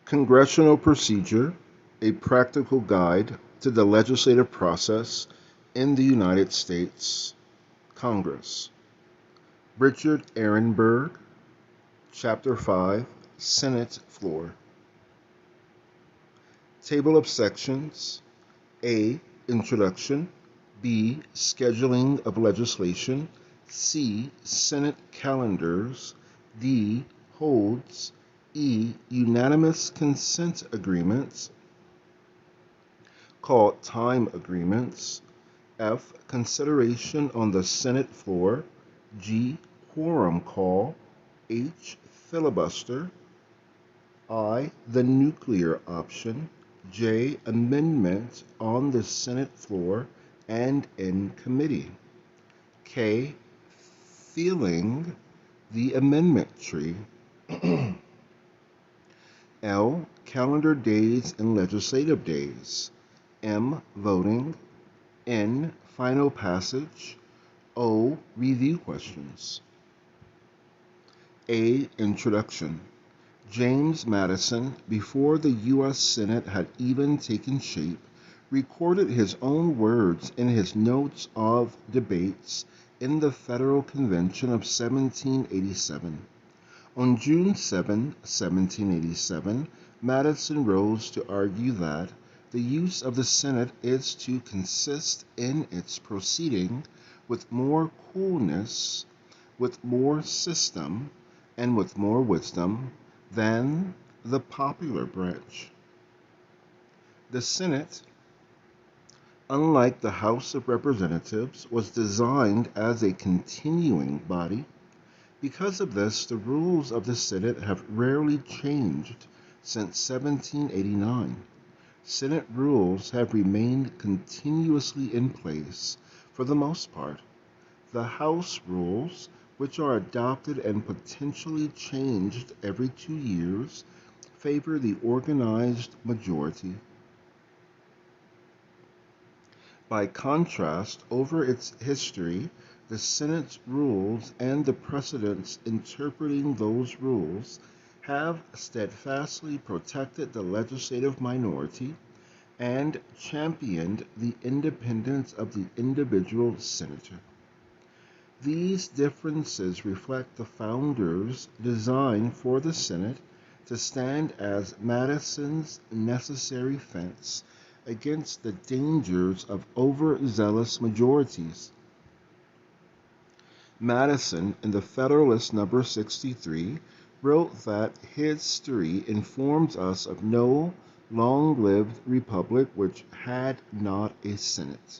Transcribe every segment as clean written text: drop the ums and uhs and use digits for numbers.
Congressional Procedure: A Practical Guide to the Legislative Process in the United States Congress. Richard Ehrenberg, Chapter 5, Senate Floor. Table of Sections: A. Introduction. B. Scheduling of legislation. C. Senate calendars. D. Holds. E. Unanimous consent agreements, called time agreements. F. Consideration on the Senate floor. G. Quorum call. H. Filibuster. I. The nuclear option. J. Amendment on the Senate floor and in committee. K. Feeling the amendment tree. L. Calendar days and legislative days. M. Voting. N. Final passage. O. Review questions. A. Introduction. James Madison, before the U.S. Senate had even taken shape, recorded his own words in his notes of debates in the Federal Convention of 1787. On June 7, 1787, Madison rose to argue that the use of the Senate is to consist in its proceeding with more coolness, with more system, and with more wisdom than the popular branch. The Senate, unlike the House of Representatives, was designed as a continuing body. Because of this, the rules of the Senate have rarely changed since 1789. Senate rules have remained continuously in place for the most part. The House rules, which are adopted and potentially changed every 2 years, favor the organized majority. By contrast, over its history, the Senate's rules and the precedents interpreting those rules have steadfastly protected the legislative minority and championed the independence of the individual senator. These differences reflect the founders' design for the Senate to stand as Madison's necessary fence against the dangers of overzealous majorities. Madison, in the Federalist No. 63, wrote that history informs us of no long-lived republic which had not a Senate.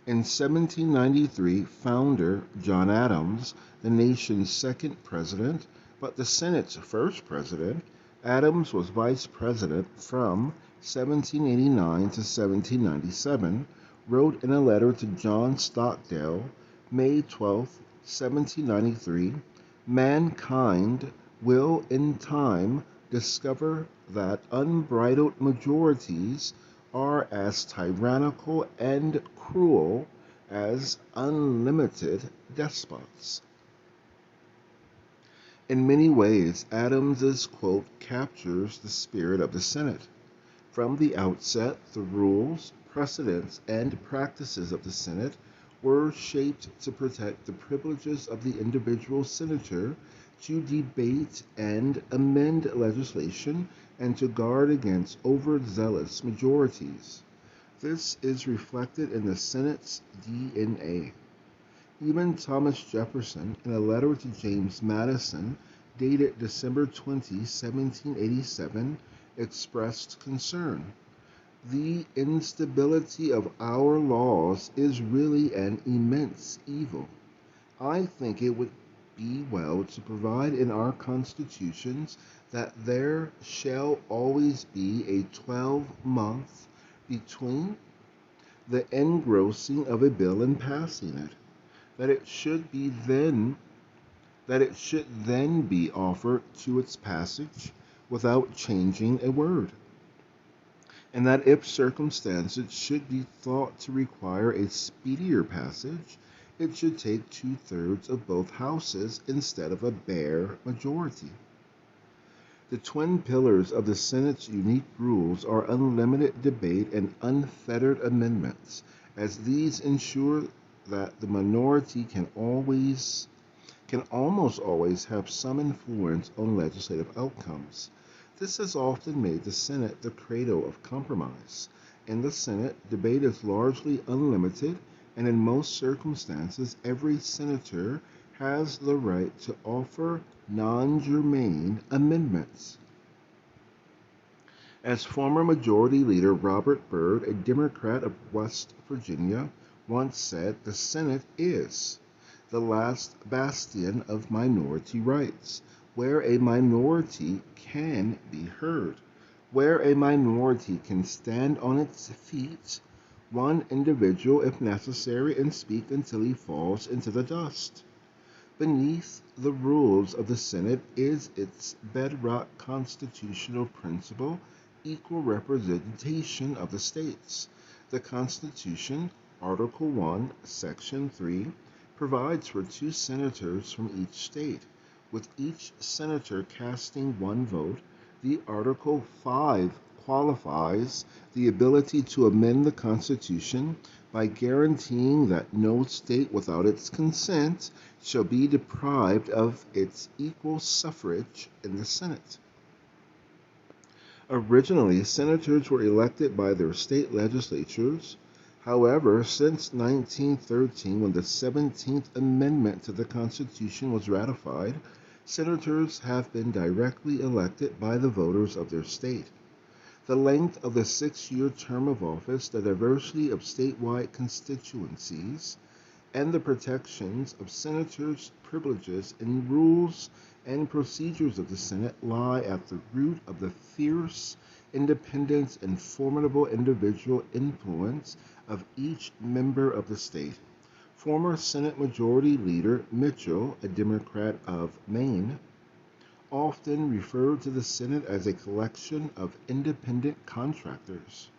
In 1793, founder John Adams, the nation's second president, but the Senate's first president, Adams was vice president from 1789 to 1797, wrote in a letter to John Stockdale, May 12, 1793, mankind will in time discover that unbridled majorities are as tyrannical and cruel as unlimited despots. In many ways, Adams's quote captures the spirit of the Senate. From the outset, the rules, precedents, and practices of the Senate were shaped to protect the privileges of the individual senator to debate and amend legislation and to guard against overzealous majorities. This is reflected in the Senate's DNA. Even Thomas Jefferson, in a letter to James Madison, dated December 20, 1787, expressed concern. The instability of our laws is really an immense evil. I think it would be well to provide in our constitutions that there shall always be a 12-month between the engrossing of a bill and passing it, that it should then be offered to its passage without changing a word, and that if circumstances should be thought to require a speedier passage, it should take 2/3 of both houses instead of a bare majority. The twin pillars of the Senate's unique rules are unlimited debate and unfettered amendments, as these ensure that the minority can almost always have some influence on legislative outcomes. This has often made the Senate the cradle of compromise. In the Senate, debate is largely unlimited, and in most circumstances, every senator has the right to offer non-germane amendments. As former Majority Leader Robert Byrd, a Democrat of West Virginia, once said, the Senate is the last bastion of minority rights, where a minority can be heard, where a minority can stand on its feet, one individual if necessary, and speak until he falls into the dust. Beneath the rules of the Senate is its bedrock constitutional principle, equal representation of the states. The Constitution, Article 1, Section 3, provides for 2 senators from each state, with each senator casting 1 vote. The Article 5 qualifies the ability to amend the Constitution by guaranteeing that no state without its consent shall be deprived of its equal suffrage in the Senate. Originally, senators were elected by their state legislatures. However, since 1913, when the 17th Amendment to the Constitution was ratified, senators have been directly elected by the voters of their state. The length of the 6-year term of office, the diversity of statewide constituencies, and the protections of senators' privileges and rules and procedures of the Senate lie at the root of the fierce independence and formidable individual influence of each member of the state. Former Senate Majority Leader Mitchell, a Democrat of Maine, often referred to the Senate as a collection of independent contractors.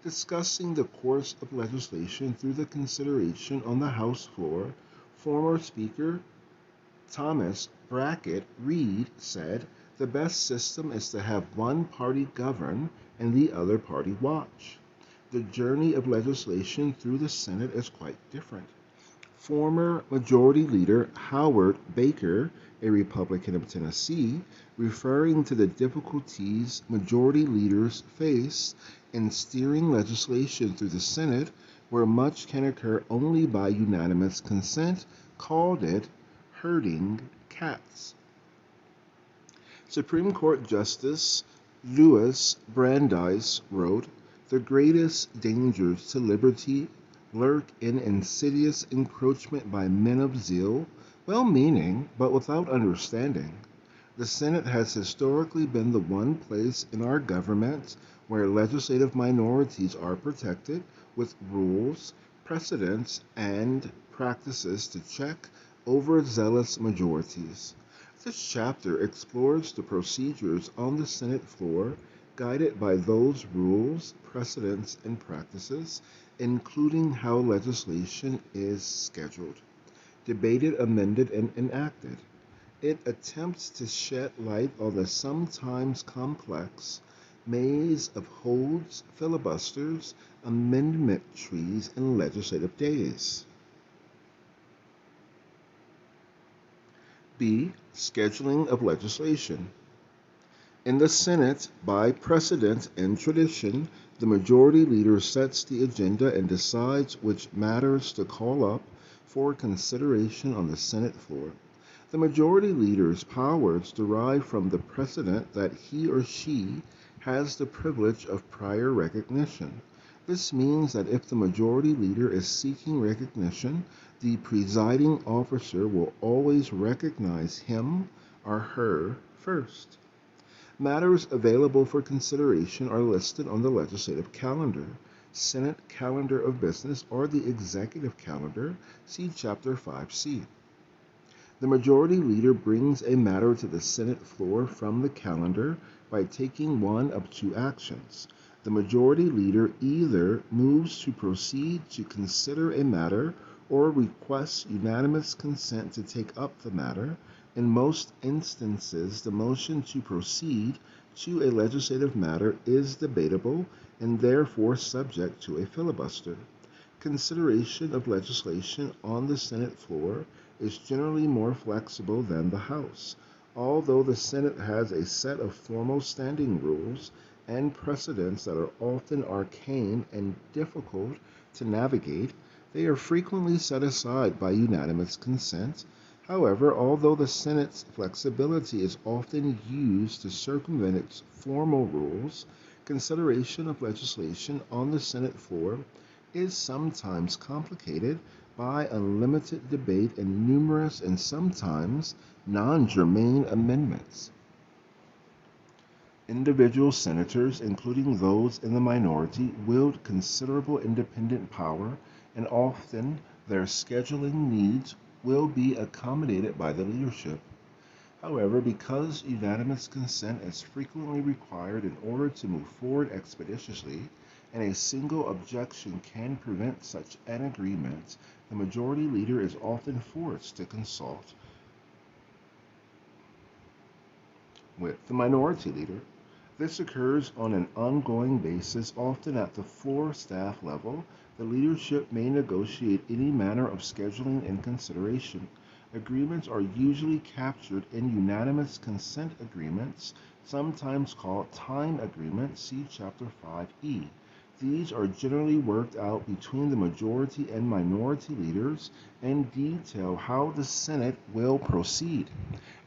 Discussing the course of legislation through the consideration on the House floor, former Speaker Thomas Brackett Reed said, the best system is to have one party govern and the other party watch. The journey of legislation through the Senate is quite different. Former Majority Leader Howard Baker, a Republican of Tennessee, referring to the difficulties majority leaders face in steering legislation through the Senate, where much can occur only by unanimous consent, called it herding cats. Supreme Court Justice Louis Brandeis wrote, the greatest dangers to liberty lurk in insidious encroachment by men of zeal, well-meaning but without understanding. The Senate has historically been the one place in our government where legislative minorities are protected with rules, precedents, and practices to check overzealous majorities. This chapter explores the procedures on the Senate floor guided by those rules, precedents, and practices, including how legislation is scheduled, debated, amended, and enacted. It attempts to shed light on the sometimes complex maze of holds, filibusters, amendment trees, and legislative days. B. Scheduling of legislation. In the Senate, by precedent and tradition, the majority leader sets the agenda and decides which matters to call up for consideration on the Senate floor. The majority leader's powers derive from the precedent that he or she has the privilege of prior recognition. This means that if the majority leader is seeking recognition, the presiding officer will always recognize him or her first. Matters available for consideration are listed on the legislative calendar, Senate calendar of business, or the executive calendar. See Chapter 5C. The majority leader brings a matter to the Senate floor from the calendar by taking one of 2 actions. The majority leader either moves to proceed to consider a matter or requests unanimous consent to take up the matter. In most instances, the motion to proceed to a legislative matter is debatable and therefore subject to a filibuster. Consideration of legislation on the Senate floor is generally more flexible than the House. Although the Senate has a set of formal standing rules and precedents that are often arcane and difficult to navigate, they are frequently set aside by unanimous consent. However, although the Senate's flexibility is often used to circumvent its formal rules, consideration of legislation on the Senate floor is sometimes complicated by unlimited debate and numerous and sometimes non-germane amendments. Individual senators, including those in the minority, wield considerable independent power, and often their scheduling needs will be accommodated by the leadership. However, because unanimous consent is frequently required in order to move forward expeditiously, and a single objection can prevent such an agreement, the majority leader is often forced to consult with the minority leader. This occurs on an ongoing basis, often at the floor staff level. The leadership may negotiate any manner of scheduling and consideration. Agreements are usually captured in unanimous consent agreements, sometimes called time agreements. See Chapter 5E. These are generally worked out between the majority and minority leaders and detail how the Senate will proceed.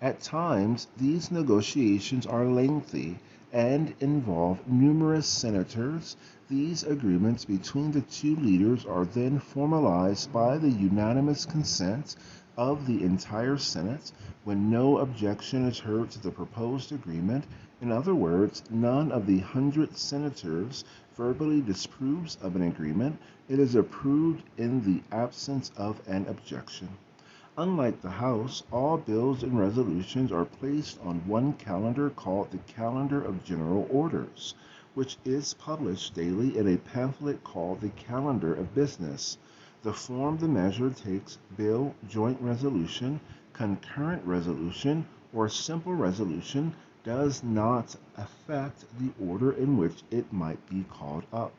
At times, these negotiations are lengthy and involve numerous senators. These agreements between the two leaders are then formalized by the unanimous consent of the entire Senate when no objection is heard to the proposed agreement. In other words, none of the 100 senators verbally disapproves of an agreement. It is approved in the absence of an objection. Unlike the House, all bills and resolutions are placed on one calendar called the Calendar of General Orders, which is published daily in a pamphlet called the Calendar of Business. The form the measure takes: bill, joint resolution, concurrent resolution, or simple resolution does not affect the order in which it might be called up.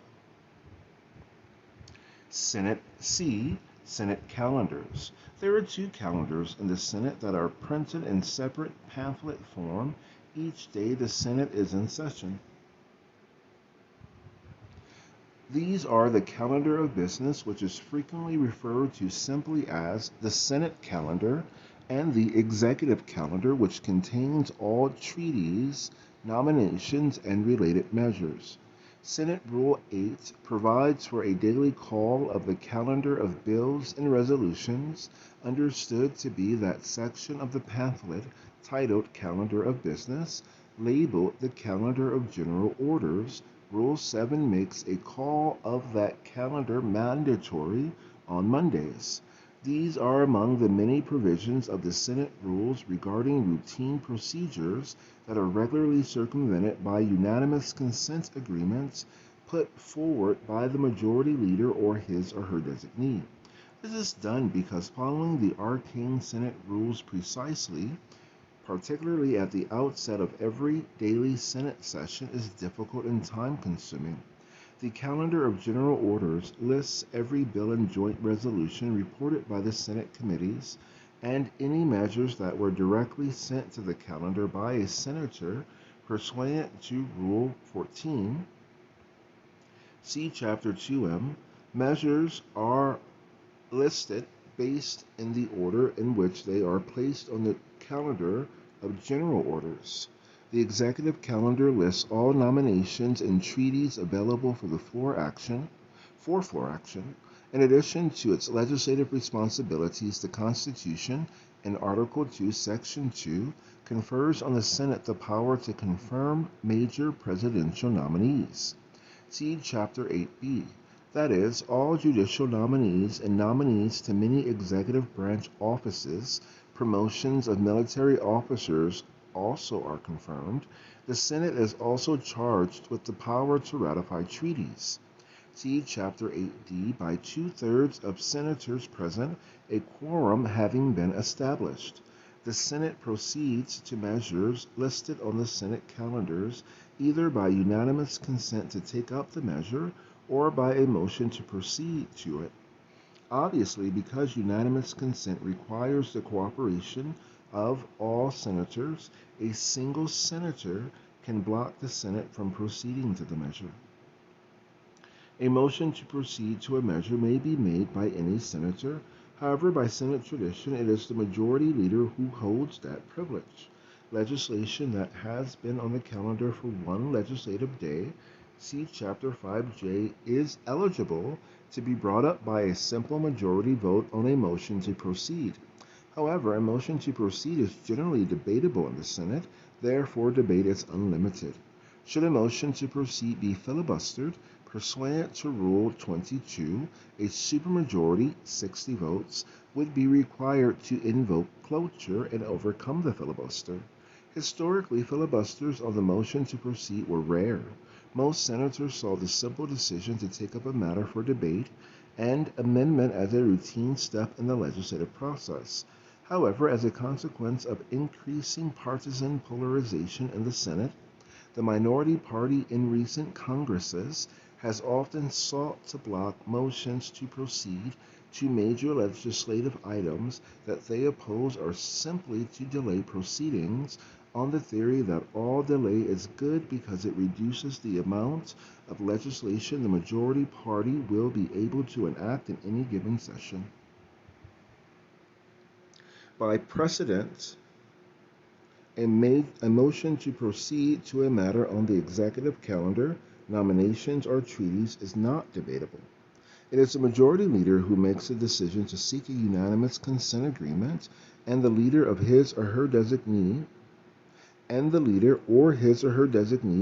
Senate calendars. There are two calendars in the Senate that are printed in separate pamphlet form each day the Senate is in session. These are the Calendar of Business, which is frequently referred to simply as the Senate calendar, and the Executive calendar, which contains all treaties, nominations, and related measures. Senate Rule 8 provides for a daily call of the calendar of bills and resolutions, understood to be that section of the pamphlet titled Calendar of Business, labeled the Calendar of General Orders. Rule 7 makes a call of that calendar mandatory on Mondays. These are among the many provisions of the Senate rules regarding routine procedures that are regularly circumvented by unanimous consent agreements put forward by the majority leader or his or her designee. This is done because following the arcane Senate rules precisely, particularly at the outset of every daily Senate session, is difficult and time-consuming. The Calendar of General Orders lists every bill and joint resolution reported by the Senate committees and any measures that were directly sent to the calendar by a senator pursuant to Rule 14. See Chapter 2M. Measures are listed based in the order in which they are placed on the Calendar of General Orders. The Executive calendar lists all nominations and treaties available for floor action. In addition to its legislative responsibilities, the Constitution, in Article 2, Section 2, confers on the Senate the power to confirm major presidential nominees. See Chapter 8b. That is, all judicial nominees and nominees to many executive branch offices, promotions of military officers also are confirmed. The Senate is also charged with the power to ratify treaties. See Chapter 8d. By 2/3 of senators present, a quorum having been established, the Senate proceeds to measures listed on the Senate calendars either by unanimous consent to take up the measure or by a motion to proceed to it. Obviously, because unanimous consent requires the cooperation of all senators, a single senator can block the Senate from proceeding to the measure. A motion to proceed to a measure may be made by any senator. However, by Senate tradition, it is the majority leader who holds that privilege. Legislation that has been on the calendar for one legislative day, see Chapter 5J, is eligible to be brought up by a simple majority vote on a motion to proceed. However, a motion to proceed is generally debatable in the Senate, therefore debate is unlimited. Should a motion to proceed be filibustered, pursuant to Rule 22, a supermajority, 60 votes, would be required to invoke cloture and overcome the filibuster. Historically, filibusters on the motion to proceed were rare. Most senators saw the simple decision to take up a matter for debate and amendment as a routine step in the legislative process. However, as a consequence of increasing partisan polarization in the Senate, the minority party in recent Congresses has often sought to block motions to proceed to major legislative items that they oppose or simply to delay proceedings on the theory that all delay is good because it reduces the amount of legislation the majority party will be able to enact in any given session. By precedent, a motion to proceed to a matter on the executive calendar, nominations, or treaties is not debatable. It is the majority leader who makes the decision to seek a unanimous consent agreement, and the leader or his or her designee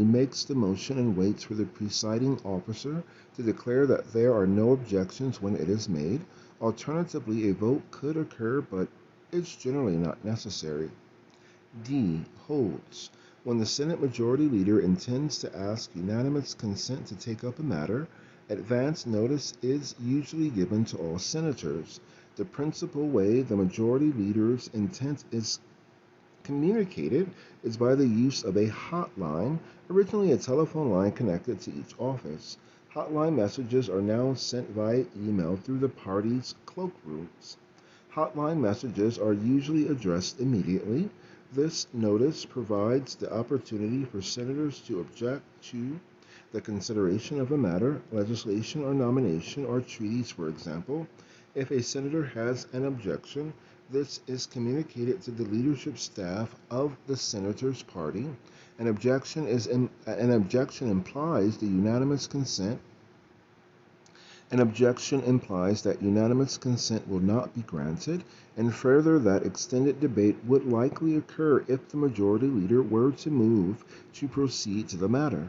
makes the motion and waits for the presiding officer to declare that there are no objections when it is made. Alternatively, a vote could occur, but it's generally not necessary. D. Holds. When the Senate Majority Leader intends to ask unanimous consent to take up a matter, advance notice is usually given to all senators. The principal way the Majority Leader's intent is communicated is by the use of a hotline, originally a telephone line connected to each office. Hotline messages are now sent via email through the party's cloakrooms. Hotline messages are usually addressed immediately. This notice provides the opportunity for senators to object to the consideration of a matter, legislation or nomination, or treaties, for example. If a senator has an objection, this is communicated to the leadership staff of the senator's party. An objection implies the unanimous consent. An objection implies that unanimous consent will not be granted, and further that extended debate would likely occur if the majority leader were to move to proceed to the matter.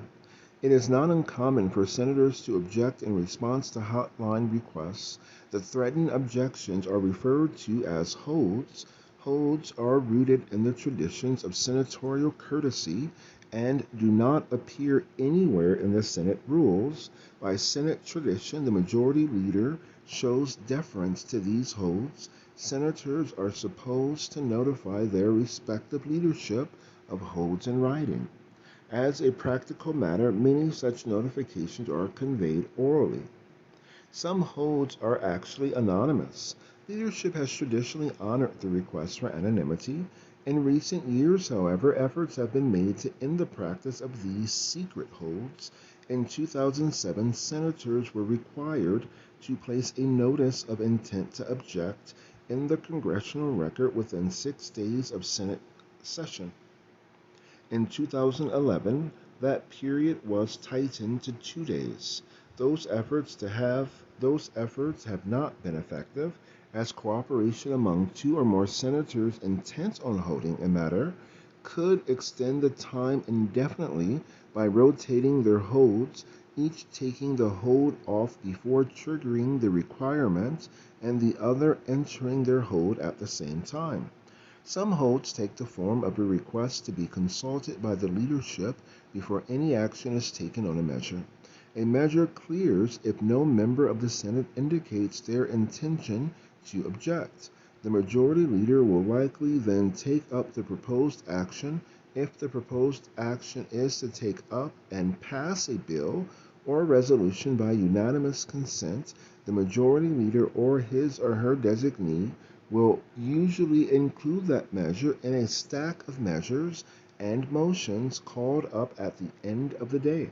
It is not uncommon for senators to object in response to hotline requests. The threatened objections are referred to as holds. Holds are rooted in the traditions of senatorial courtesy and do not appear anywhere in the Senate rules. By Senate tradition, the majority leader shows deference to these holds. Senators are supposed to notify their respective leadership of holds in writing. As a practical matter, many such notifications are conveyed orally. Some holds are actually anonymous. Leadership has traditionally honored the request for anonymity. In recent years, however, efforts have been made to end the practice of these secret holds. In 2007, senators were required to place a notice of intent to object in the congressional record within 6 days of Senate session. In 2011, that period was tightened to 2 days. Those efforts have not been effective, as cooperation among 2 or more senators intent on holding a matter could extend the time indefinitely by rotating their holds, each taking the hold off before triggering the requirement and the other entering their hold at the same time. Some holds take the form of a request to be consulted by the leadership before any action is taken on a measure. A measure clears if no member of the Senate indicates their intention to object. The majority leader will likely then take up the proposed action. If the proposed action is to take up and pass a bill or resolution by unanimous consent, the majority leader or his or her designee will usually include that measure in a stack of measures and motions called up at the end of the day.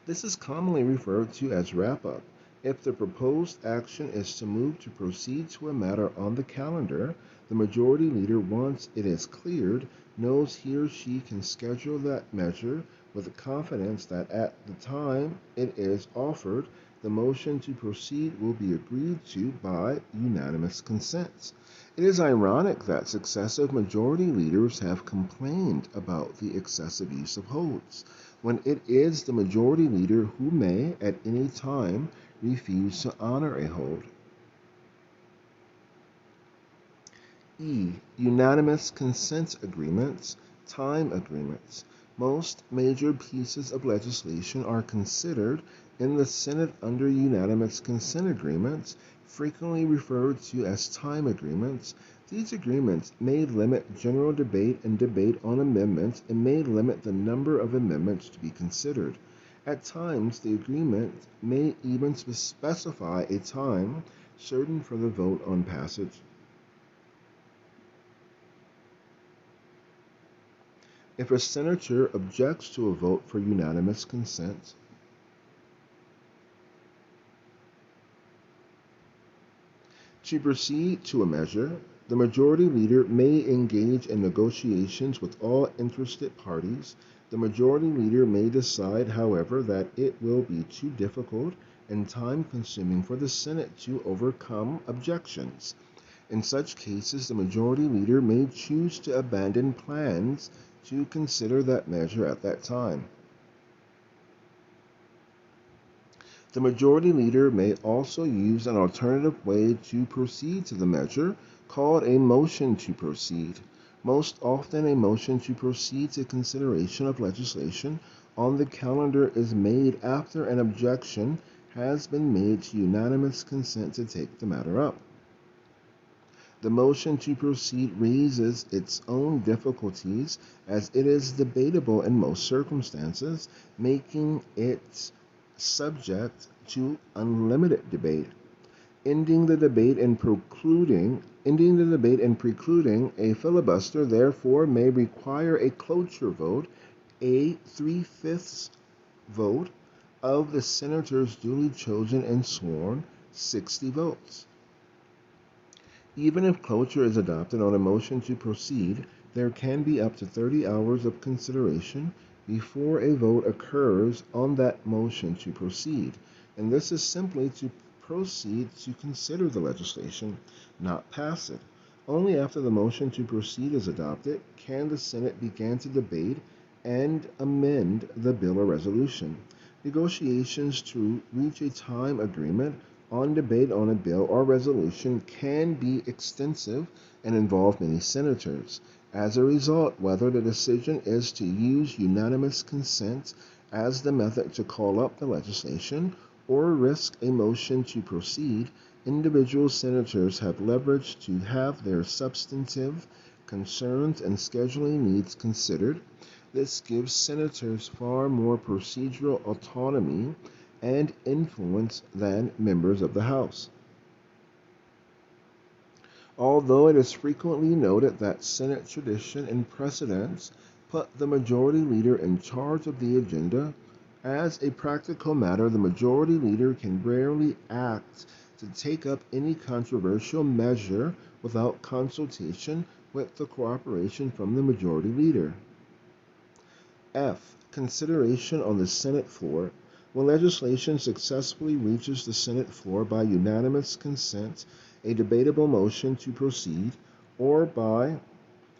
This is commonly referred to as wrap-up. If the proposed action is to move to proceed to a matter on the calendar, the majority leader, once it is cleared, knows he or she can schedule that measure with confidence that at the time it is offered, the motion to proceed will be agreed to by unanimous consent. It is ironic that successive majority leaders have complained about the excessive use of holds, when it is the majority leader who may, at any time, refuse to honor a hold. E. Unanimous consent agreements, time agreements. Most major pieces of legislation are considered in the Senate under unanimous consent agreements, frequently referred to as time agreements. These agreements may limit general debate and debate on amendments and may limit the number of amendments to be considered. At times, the agreement may even specify a time certain for the vote on passage. If a senator objects to a vote for unanimous consent, to proceed to a measure, the majority leader may engage in negotiations with all interested parties. The majority leader may decide, however, that it will be too difficult and time-consuming for the Senate to overcome objections. In such cases, the majority leader may choose to abandon plans to consider that measure at that time. The majority leader may also use an alternative way to proceed to the measure, called a motion to proceed. Most often, a motion to proceed to consideration of legislation on the calendar is made after an objection has been made to unanimous consent to take the matter up. The motion to proceed raises its own difficulties as it is debatable in most circumstances, making it subject to unlimited debate. Ending the debate and precluding a filibuster therefore may require a cloture vote, a 3/5 vote of the senators duly chosen and sworn, 60 votes. Even if cloture is adopted on a motion to proceed, there can be up to 30 hours of consideration before a vote occurs on that motion to proceed, and this is simply to proceed to consider the legislation, not pass it. Only after the motion to proceed is adopted can the Senate begin to debate and amend the bill or resolution. Negotiations to reach a time agreement on debate on a bill or resolution can be extensive and involve many senators. As a result, whether the decision is to use unanimous consent as the method to call up the legislation or risk a motion to proceed, individual senators have leverage to have their substantive concerns and scheduling needs considered. This gives senators far more procedural autonomy and influence than members of the House. Although it is frequently noted that Senate tradition and precedents put the majority leader in charge of the agenda, as a practical matter, the majority leader can rarely act to take up any controversial measure without consultation with the cooperation from the majority leader. F. Consideration on the Senate floor. When legislation successfully reaches the Senate floor by unanimous consent, a debatable motion to proceed, or by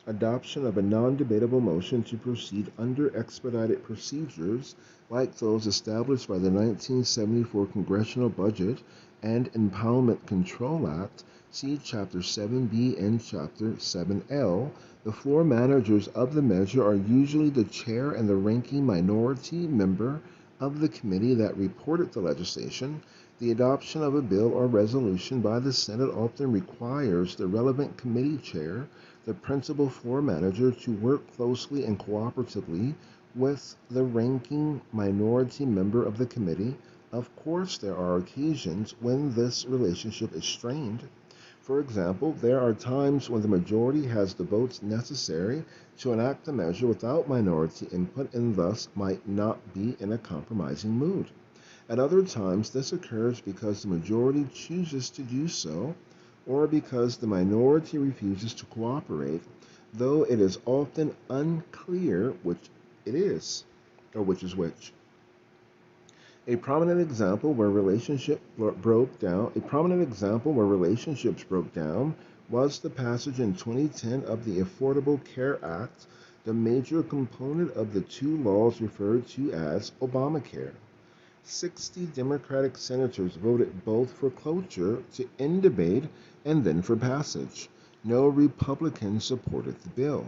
adoption of a non-debatable motion to proceed under expedited procedures like those established by the 1974 Congressional Budget and Impoundment Control Act, see Chapter 7B and Chapter 7L, the floor managers of the measure are usually the chair and the ranking minority member of the committee that reported the legislation. The adoption of a bill or resolution by the Senate often requires the relevant committee chair, the principal floor manager, to work closely and cooperatively with the ranking minority member of the committee. Of course, there are occasions when this relationship is strained. For example, there are times when the majority has the votes necessary to enact the measure without minority input and thus might not be in a compromising mood. At other times, this occurs because the majority chooses to do so or because the minority refuses to cooperate, though it is often unclear which it is, or which is which. A prominent example where relationships broke down was the passage in 2010 of the Affordable Care Act, the major component of the two laws referred to as Obamacare. 60 Democratic senators voted both for cloture to end debate and then for passage. No Republicans supported the bill.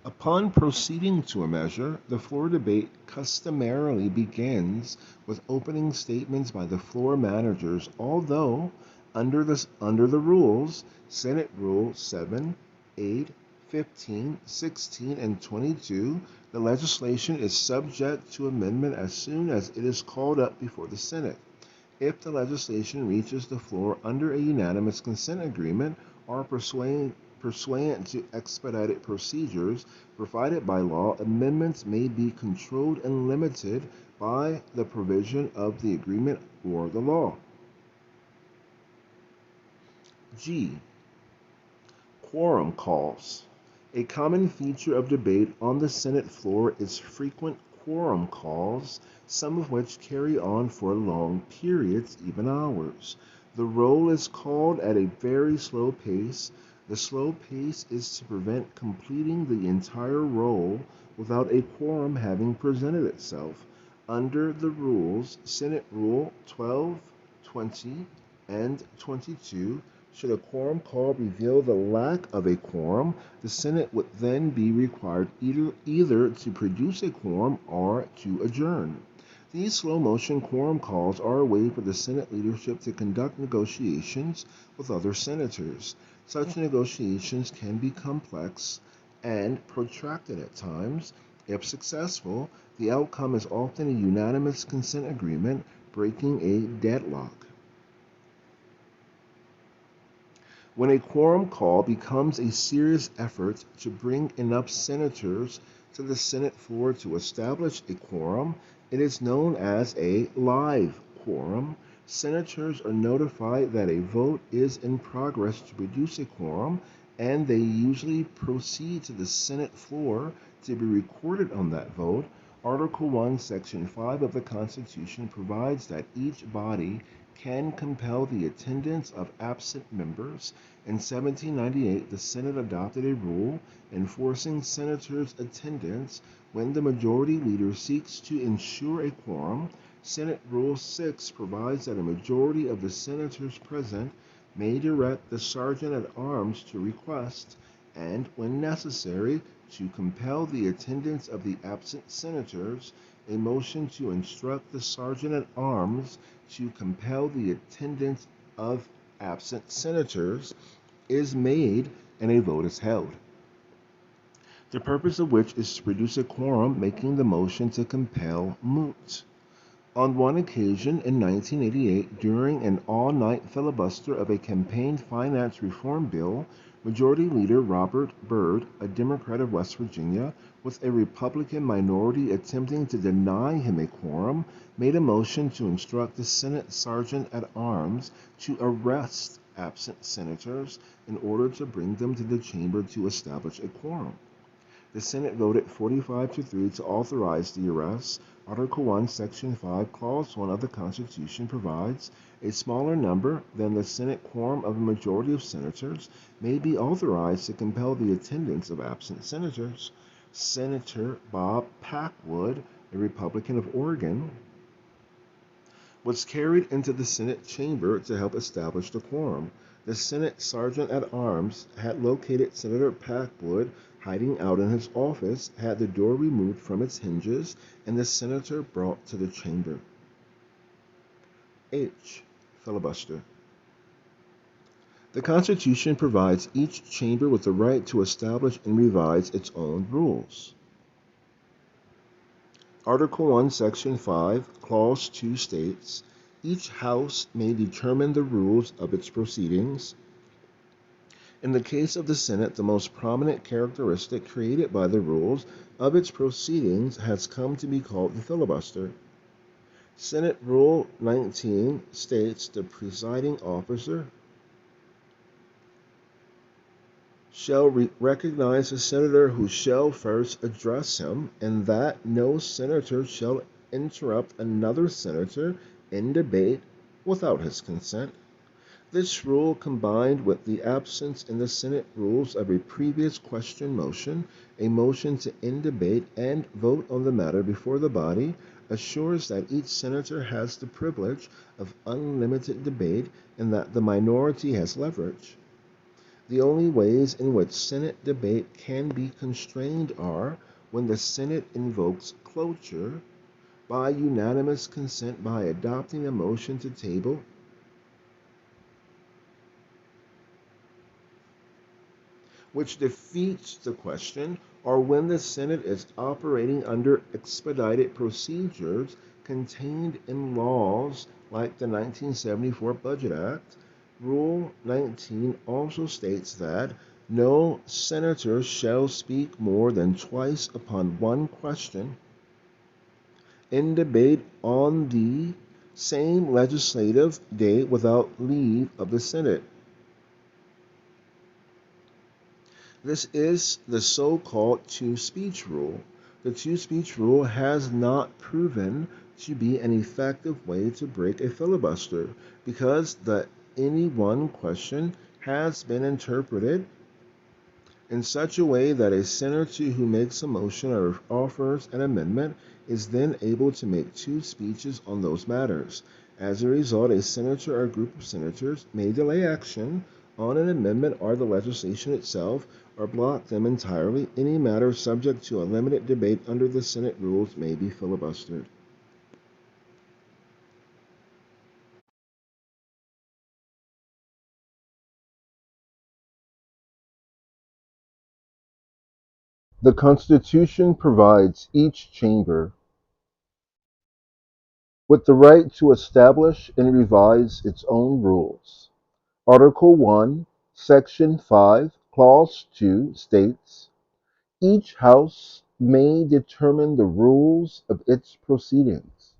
Upon proceeding to a measure, the floor debate customarily begins with opening statements by the floor managers, although under the rules, Senate Rule 7, 8, 15, 16, and 22, the legislation is subject to amendment as soon as it is called up before the Senate. If the legislation reaches the floor under a unanimous consent agreement or pursuant to expedited procedures provided by law, amendments may be controlled and limited by the provision of the agreement or the law. G. Quorum calls. A common feature of debate on the Senate floor is frequent quorum calls, some of which carry on for long periods, even hours. The roll is called at a very slow pace. The slow pace is to prevent completing the entire roll without a quorum having presented itself. Under the rules, Senate Rule 12, 20, and 22, should a quorum call reveal the lack of a quorum, the Senate would then be required either to produce a quorum or to adjourn. These slow motion quorum calls are a way for the Senate leadership to conduct negotiations with other senators. Such negotiations can be complex and protracted at times. If successful, the outcome is often a unanimous consent agreement, breaking a deadlock. When a quorum call becomes a serious effort to bring enough senators to the Senate floor to establish a quorum, it is known as a live quorum. Senators are notified that a vote is in progress to produce a quorum, and they usually proceed to the Senate floor to be recorded on that vote. Article 1, Section 5 of the Constitution provides that each body can compel the attendance of absent members. In 1798, the Senate adopted a rule enforcing senators' attendance when the majority leader seeks to ensure a quorum. Senate Rule 6 provides that a majority of the senators present may direct the sergeant at arms to request, and, when necessary, to compel the attendance of the absent senators. A motion to instruct the sergeant at arms to compel the attendance of absent senators is made and a vote is held, the purpose of which is to produce a quorum, making the motion to compel moot. On one occasion in 1988, during an all-night filibuster of a campaign finance reform bill, Majority Leader Robert Byrd, a Democrat of West Virginia, with a Republican minority attempting to deny him a quorum, made a motion to instruct the Senate Sergeant at Arms to arrest absent senators in order to bring them to the chamber to establish a quorum. The Senate voted 45-3 to authorize the arrest. Article 1, Section 5, Clause 1 of the Constitution provides a smaller number than the Senate quorum of a majority of senators may be authorized to compel the attendance of absent senators. Senator Bob Packwood, a Republican of Oregon, was carried into the Senate chamber to help establish the quorum. The Senate Sergeant at Arms had located Senator Packwood hiding out in his office, had the door removed from its hinges, and the senator brought to the chamber. H. Filibuster. The Constitution provides each chamber with the right to establish and revise its own rules. Article 1, Section 5, Clause 2 states, each House may determine the rules of its proceedings. In the case of the Senate, the most prominent characteristic created by the rules of its proceedings has come to be called the filibuster. Senate Rule 19 states the presiding officer shall recognize a senator who shall first address him, and that no senator shall interrupt another senator in debate without his consent. This rule, combined with the absence in the Senate rules of a previous question motion, a motion to end debate and vote on the matter before the body, assures that each senator has the privilege of unlimited debate and that the minority has leverage. The only ways in which Senate debate can be constrained are when the Senate invokes cloture by unanimous consent by adopting a motion to table which defeats the question, or when the Senate is operating under expedited procedures contained in laws like the 1974 Budget Act. Rule 19 also states that no senator shall speak more than twice upon one question in debate on the same legislative day without leave of the Senate. This is the so-called two-speech rule. The two-speech rule has not proven to be an effective way to break a filibuster because the any one question has been interpreted in such a way that a senator who makes a motion or offers an amendment is then able to make two speeches on those matters. As a result, a senator or group of senators may delay action on an amendment or the legislation itself or block them entirely. Any matter subject to a limited debate under the Senate rules may be filibustered. The Constitution provides each chamber with the right to establish and revise its own rules. Article 1, Section 5, Clause 2 states, each House may determine the rules of its proceedings.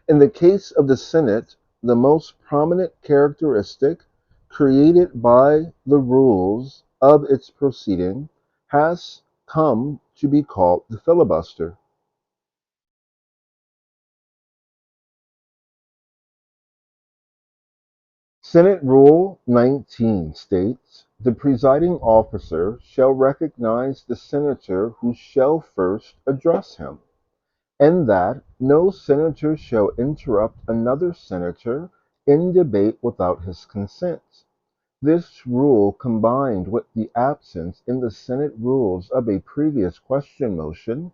In the case of the Senate, the most prominent characteristic created by the rules of its proceeding has come to be called the filibuster. Senate Rule 19 states, the presiding officer shall recognize the senator who shall first address him, and that no senator shall interrupt another senator in debate without his consent. This rule, combined with the absence in the Senate rules of a previous question motion,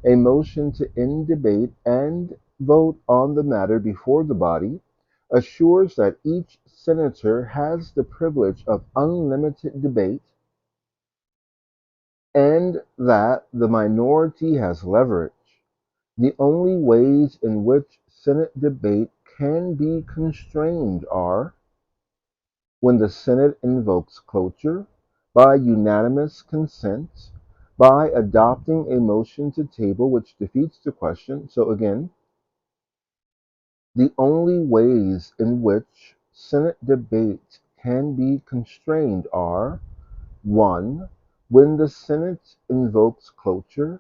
a motion to end debate and vote on the matter before the body, assures that each senator has the privilege of unlimited debate and that the minority has leverage. The only ways in which Senate debate can be constrained are when the Senate invokes cloture, by unanimous consent, by adopting a motion to table which defeats the question. So again, the only ways in which Senate debate can be constrained are 1. When the Senate invokes cloture.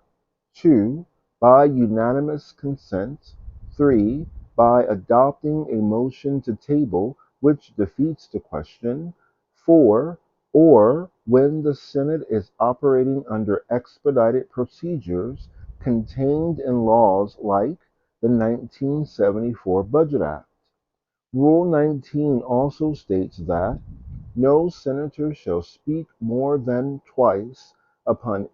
2. By unanimous consent. 3. By adopting a motion to table which defeats the question. 4. Or when the Senate is operating under expedited procedures contained in laws like the 1974 Budget Act. Rule 19 also states that no senator shall speak more than twice upon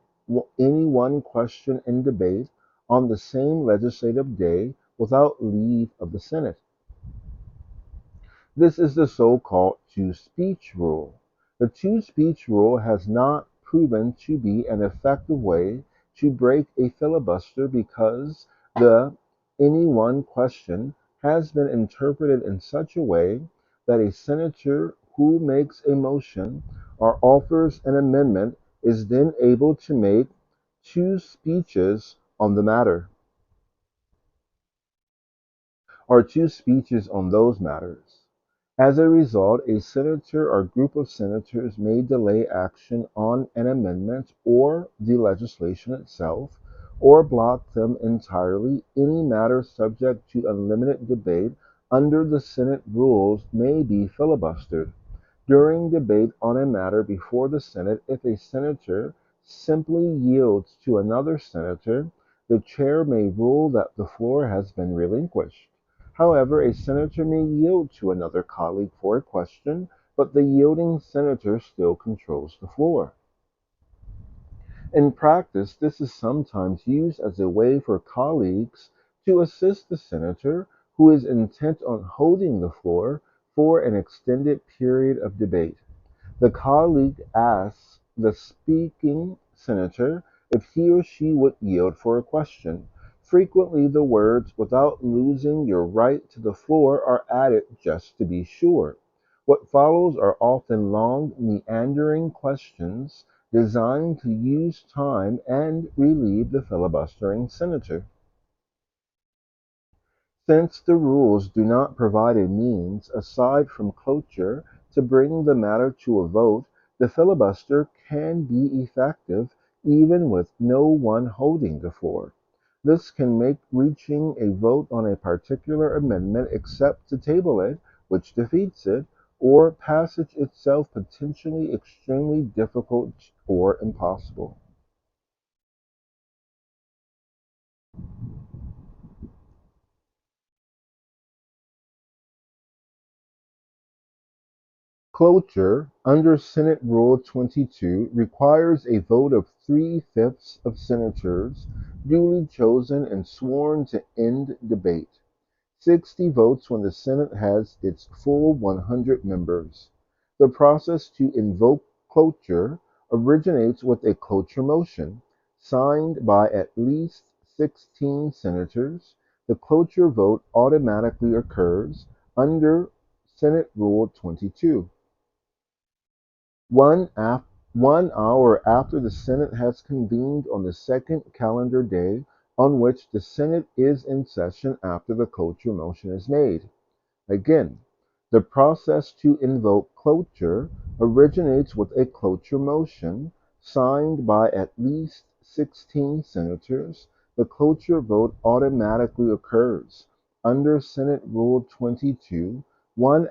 any one question in debate on the same legislative day without leave of the Senate. This is the so-called two-speech rule. The two-speech rule has not proven to be an effective way to break a filibuster because the any one question has been interpreted in such a way that a senator who makes a motion or offers an amendment is then able to make two speeches on the matter, or two speeches on those matters. As a result, a senator or group of senators may delay action on an amendment or the legislation itself, or block them entirely. Any matter subject to unlimited debate under the Senate rules may be filibustered. During debate on a matter before the Senate, if a senator simply yields to another senator, the chair may rule that the floor has been relinquished. However, a senator may yield to another colleague for a question, but the yielding senator still controls the floor. In practice, this is sometimes used as a way for colleagues to assist the senator who is intent on holding the floor for an extended period of debate. The colleague asks the speaking senator if he or she would yield for a question. Frequently, the words "without losing your right to the floor" are added just to be sure. What follows are often long, meandering questions designed to use time and relieve the filibustering senator. Since the rules do not provide a means, aside from cloture, to bring the matter to a vote, the filibuster can be effective even with no one holding the floor. This can make reaching a vote on a particular amendment except to table it, which defeats it, or passage itself potentially extremely difficult or impossible. Cloture, under Senate Rule 22, requires a vote of three-fifths of senators duly chosen and sworn to end debate. 60 votes when the Senate has its full 100 members. The process to invoke cloture originates with a cloture motion, signed by at least 16 senators. The cloture vote automatically occurs under Senate Rule 22. 1 hour after the Senate has convened on the second calendar day on which the Senate is in session after the cloture motion is made. Again, the process to invoke cloture originates with a cloture motion signed by at least 16 senators. The cloture vote automatically occurs under Senate Rule 22 1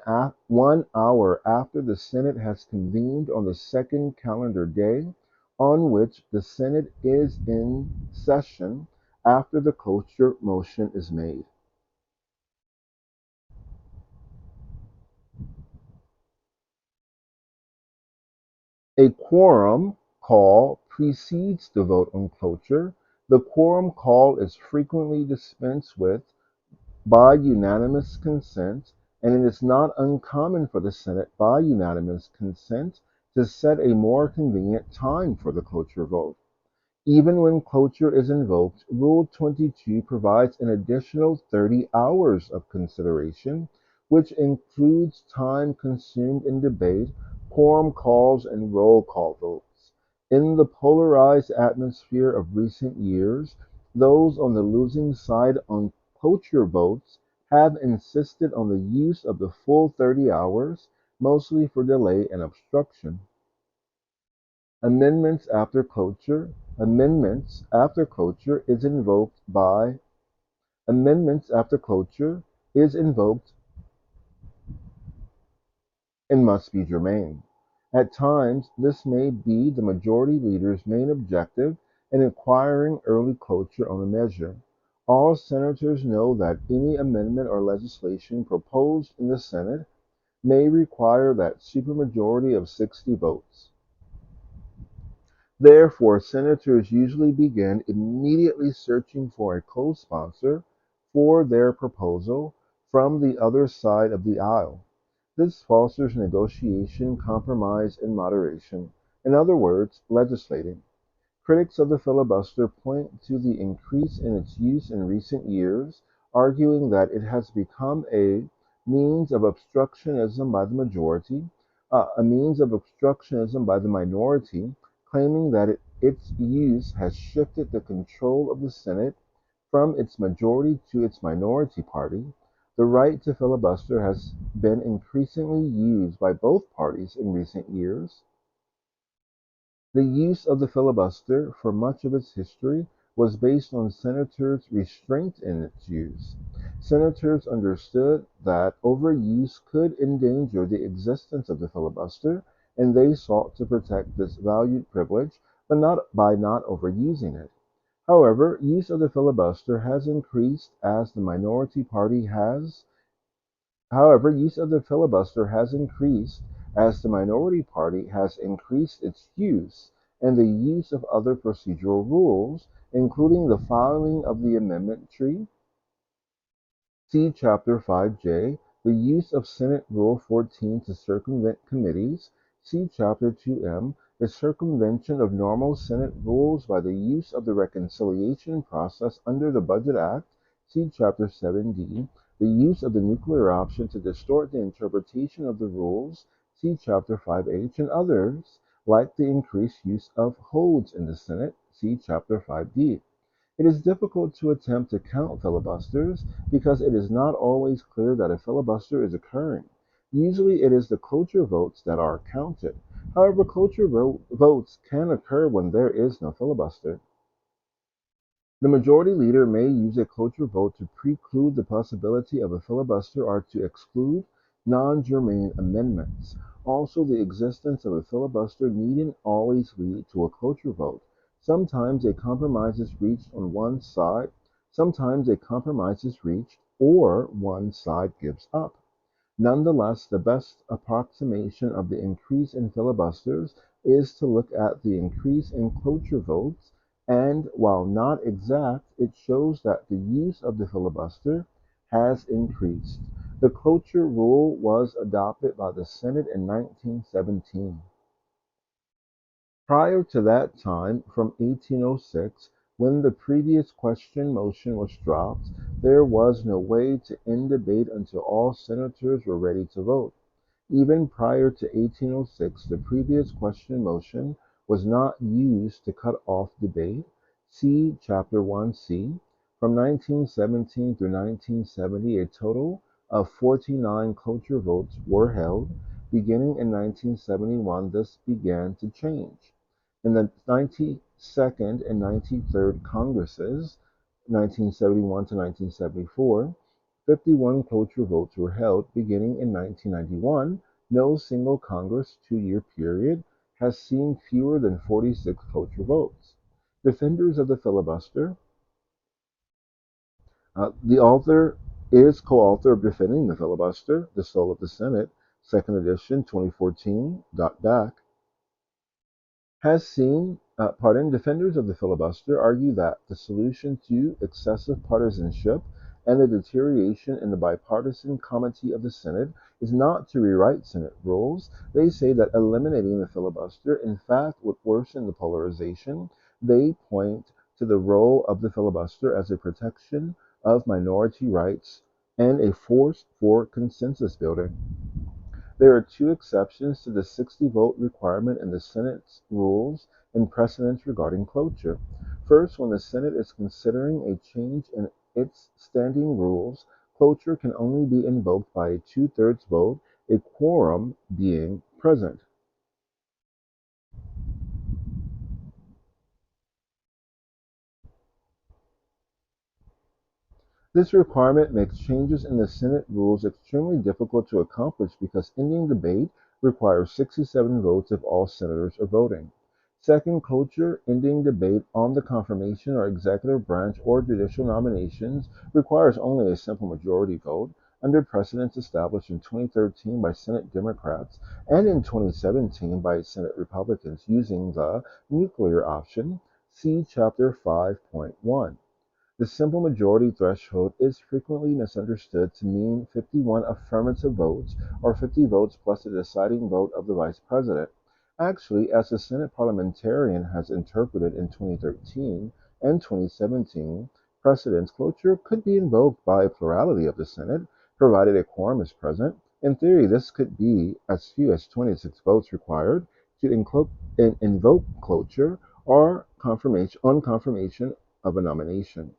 hour after the Senate has convened on the second calendar day on which the Senate is in session after the cloture motion is made. A quorum call precedes the vote on cloture. The quorum call is frequently dispensed with by unanimous consent, and it is not uncommon for the Senate, by unanimous consent, to set a more convenient time for the cloture vote. Even when cloture is invoked, Rule 22 provides an additional 30 hours of consideration, which includes time consumed in debate, quorum calls, and roll call votes. In the polarized atmosphere of recent years, those on the losing side on cloture votes have insisted on the use of the full 30 hours, mostly for delay and obstruction. Amendments after cloture. Amendments after cloture is invoked by Amendments after cloture is invoked and must be germane. At times, this may be the majority leader's main objective in acquiring early cloture on a measure. All senators know that any amendment or legislation proposed in the Senate may require that supermajority of 60 votes. Therefore, senators usually begin immediately searching for a co-sponsor for their proposal from the other side of the aisle. This fosters negotiation, compromise, and moderation. In other words, legislating. Critics of the filibuster point to the increase in its use in recent years, arguing that it has become a means of obstructionism by the majority, a means of obstructionism by the minority, claiming that its use has shifted the control of the Senate from its majority to its minority party. The right to filibuster has been increasingly used by both parties in recent years. The use of the filibuster for much of its history was based on senators' restraint in its use. Senators understood that overuse could endanger the existence of the filibuster, and they sought to protect this valued privilege, but not by not overusing it. However, use of the filibuster has increased as the minority party has However, use of the filibuster has increased as the minority party has increased its use and the use of other procedural rules, including the filing of the amendment tree. See Chapter 5J, the use of Senate Rule 14 to circumvent committees. See Chapter 2M, the circumvention of normal Senate rules by the use of the reconciliation process under the Budget Act. See Chapter 7D, the use of the nuclear option to distort the interpretation of the rules. See Chapter 5H, and others, like the increased use of holds in the Senate. See Chapter 5D. It is difficult to attempt to count filibusters because it is not always clear that a filibuster is occurring. Usually it is the cloture votes that are counted. However, votes can occur when there is no filibuster. The majority leader may use a cloture vote to preclude the possibility of a filibuster or to exclude non-germane amendments. Also, the existence of a filibuster needn't always lead to a cloture vote. Sometimes a compromise is reached on one side, sometimes a compromise is reached, or one side gives up. Nonetheless, the best approximation of the increase in filibusters is to look at the increase in cloture votes, and while not exact, it shows that the use of the filibuster has increased. The cloture rule was adopted by the Senate in 1917. Prior to that time, from 1806, when the previous question motion was dropped, there was no way to end debate until all senators were ready to vote. Even prior to 1806, the previous question motion was not used to cut off debate. See Chapter 1C. From 1917 through 1970, a total of 49 cloture votes were held. Beginning in 1971, this began to change. In the 92nd and 93rd Congresses, 1971 to 1974, 51 cloture votes were held. Beginning in 1991, no single Congress 2-year period has seen fewer than 46 cloture votes. Defenders of the filibuster. The author is co-author of Defending the Filibuster, The Soul of the Senate, second edition, 2014, back. Defenders of the filibuster argue that the solution to excessive partisanship and the deterioration in the bipartisan comity of the Senate is not to rewrite Senate rules. They say that eliminating the filibuster, in fact, would worsen the polarization. They point to the role of the filibuster as a protection of minority rights and a force for consensus building. There are two exceptions to the 60-vote requirement in the Senate's rules and precedents regarding cloture. First, when the Senate is considering a change in its standing rules, cloture can only be invoked by a two-thirds vote, a quorum being present. This requirement makes changes in the Senate rules extremely difficult to accomplish because ending debate requires 67 votes if all senators are voting. Second, cloture, ending debate on the confirmation or executive branch or judicial nominations requires only a simple majority vote under precedents established in 2013 by Senate Democrats and in 2017 by Senate Republicans using the nuclear option. See Chapter 5.1. The simple majority threshold is frequently misunderstood to mean 51 affirmative votes or 50 votes plus the deciding vote of the vice president. Actually, as the Senate parliamentarian has interpreted in 2013 and 2017, precedence cloture could be invoked by a plurality of the Senate, provided a quorum is present. In theory, this could be as few as 26 votes required to invoke cloture or confirmation of a nomination.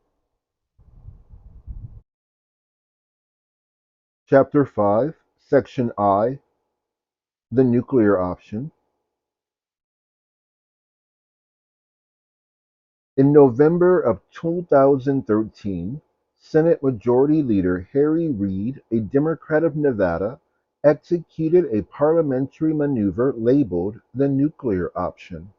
Chapter 5, Section I, the nuclear option. In November of 2013, Senate Majority Leader Harry Reid, a Democrat of Nevada, executed a parliamentary maneuver labeled the nuclear option.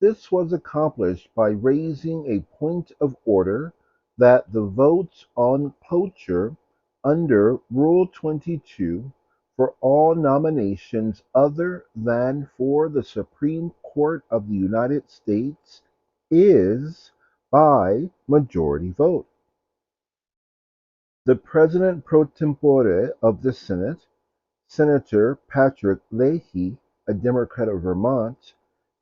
This was accomplished by raising a point of order that the votes on cloture under Rule 22 for all nominations other than for the Supreme Court of the United States is by majority vote. The President pro tempore of the Senate, Senator Patrick Leahy, a Democrat of Vermont,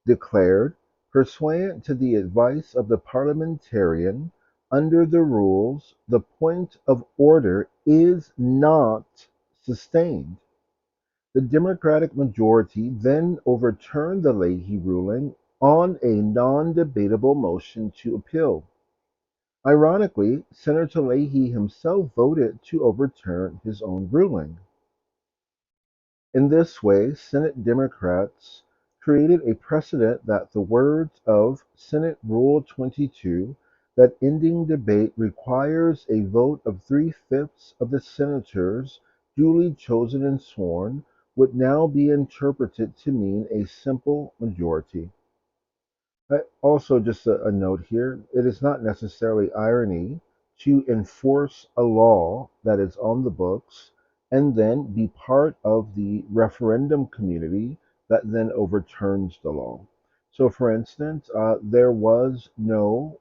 declared, pursuant to the advice of the parliamentarian, under the rules, the point of order is not sustained. The Democratic majority then overturned the Leahy ruling on a non-debatable motion to appeal. Ironically, Senator Leahy himself voted to overturn his own ruling. In this way, Senate Democrats created a precedent that the words of Senate Rule 22, that ending debate requires a vote of three-fifths of the senators duly chosen and sworn, would now be interpreted to mean a simple majority. Also, just a note here, it is not necessarily irony to enforce a law that is on the books and then be part of the referendum community that then overturns the law. So, for instance, there was no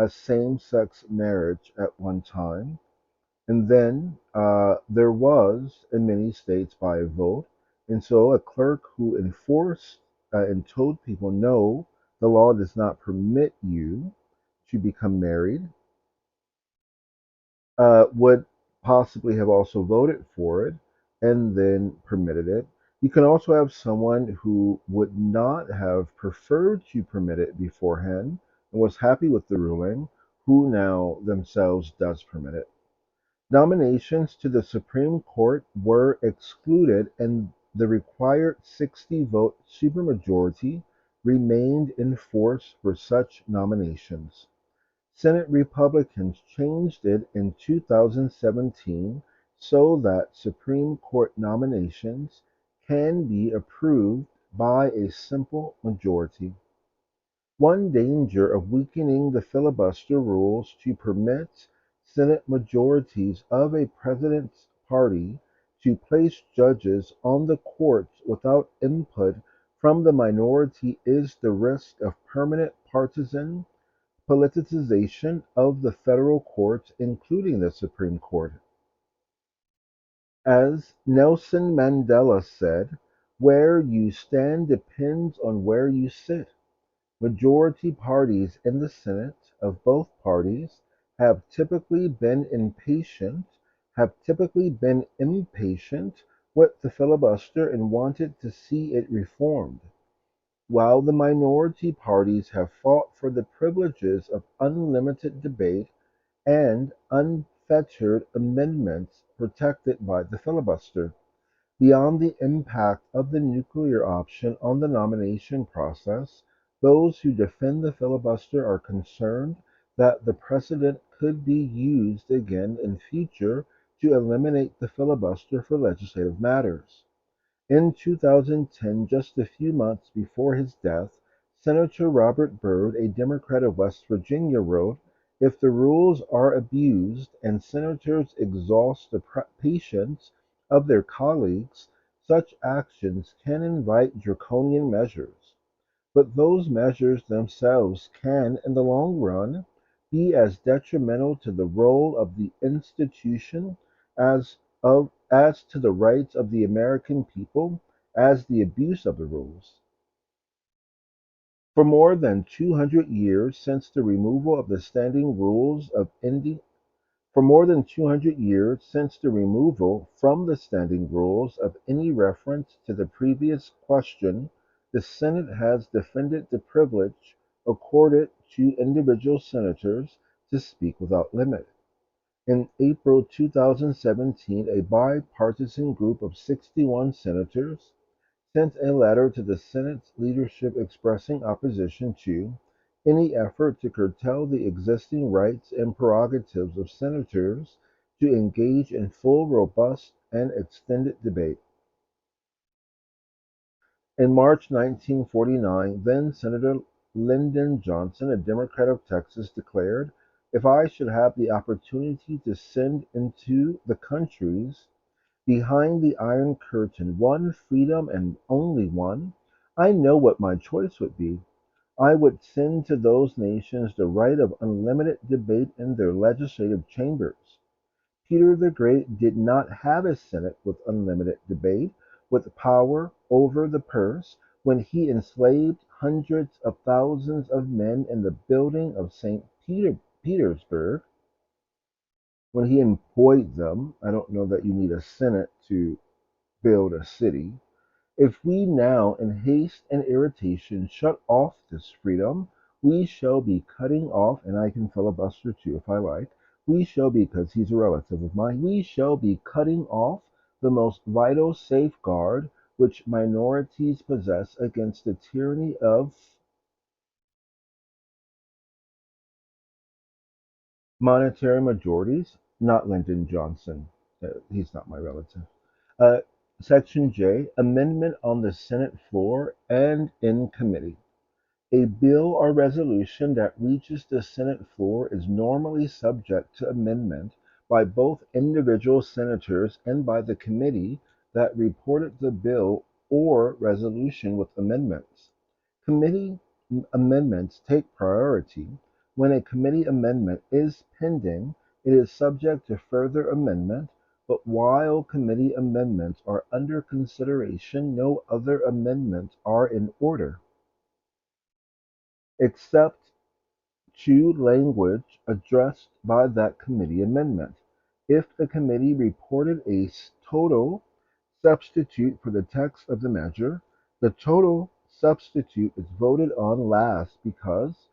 same sex marriage at one time, and then there was in many states by a vote. And so a clerk who enforced and told people, no, the law does not permit you to become married, would possibly have also voted for it and then permitted it. You can also have someone who would not have preferred to permit it beforehand and was happy with the ruling, who now themselves does permit it. Nominations to the Supreme Court were excluded and the required 60-vote supermajority remained in force for such nominations. Senate Republicans changed it in 2017 so that Supreme Court nominations can be approved by a simple majority. One danger of weakening the filibuster rules to permit Senate majorities of a president's party to place judges on the courts without input from the minority is the risk of permanent partisan politicization of the federal courts, including the Supreme Court. As Nelson Mandela said, where you stand depends on where you sit. Majority parties in the Senate of both parties have typically been impatient with the filibuster and wanted to see it reformed, while the minority parties have fought for the privileges of unlimited debate and unfettered amendments protected by the filibuster. Beyond the impact of the nuclear option on the nomination process, those who defend the filibuster are concerned that the precedent could be used again in future to eliminate the filibuster for legislative matters. In 2010, just a few months before his death, Senator Robert Byrd, a Democrat of West Virginia, wrote, if the rules are abused and senators exhaust the patience of their colleagues, such actions can invite draconian measures. But those measures themselves can, in the long run, be as detrimental to the role of the institution as to the rights of the American people as the abuse of the rules. For more than 200 years since the removal of the standing rules of Indi- For more than 200 years since the removal from the standing rules of any reference to the previous question, the Senate has defended the privilege accorded to individual senators to speak without limit. In April 2017, a bipartisan group of 61 senators sent a letter to the Senate's leadership expressing opposition to any effort to curtail the existing rights and prerogatives of senators to engage in full, robust, and extended debate. In March 1949, then Senator Lyndon Johnson, a Democrat of Texas, declared, "If I should have the opportunity to send into the countries behind the Iron Curtain one freedom and only one, I know what my choice would be. I would send to those nations the right of unlimited debate in their legislative chambers." Peter the Great did not have a Senate with unlimited debate, with power over the purse, when he enslaved hundreds of thousands of men in the building of Petersburg. When he employed them, I don't know that you need a Senate to build a city. If we now in haste and irritation shut off this freedom, we shall be cutting off, and I can filibuster too if I like, we shall be, because he's a relative of mine, we shall be cutting off the most vital safeguard which minorities possess against the tyranny of monetary majorities. Not Lyndon Johnson. He's not my relative. Uh, Section J, amendment on the Senate floor and in committee. A bill or resolution that reaches the Senate floor is normally subject to amendment by both individual senators and by the committee that reported the bill or resolution with amendments. Committee amendments take priority. When a committee amendment is pending, it is subject to further amendment, but while committee amendments are under consideration, no other amendments are in order, except to language addressed by that committee amendment. If the committee reported a total substitute for the text of the measure, the total substitute is voted on last because,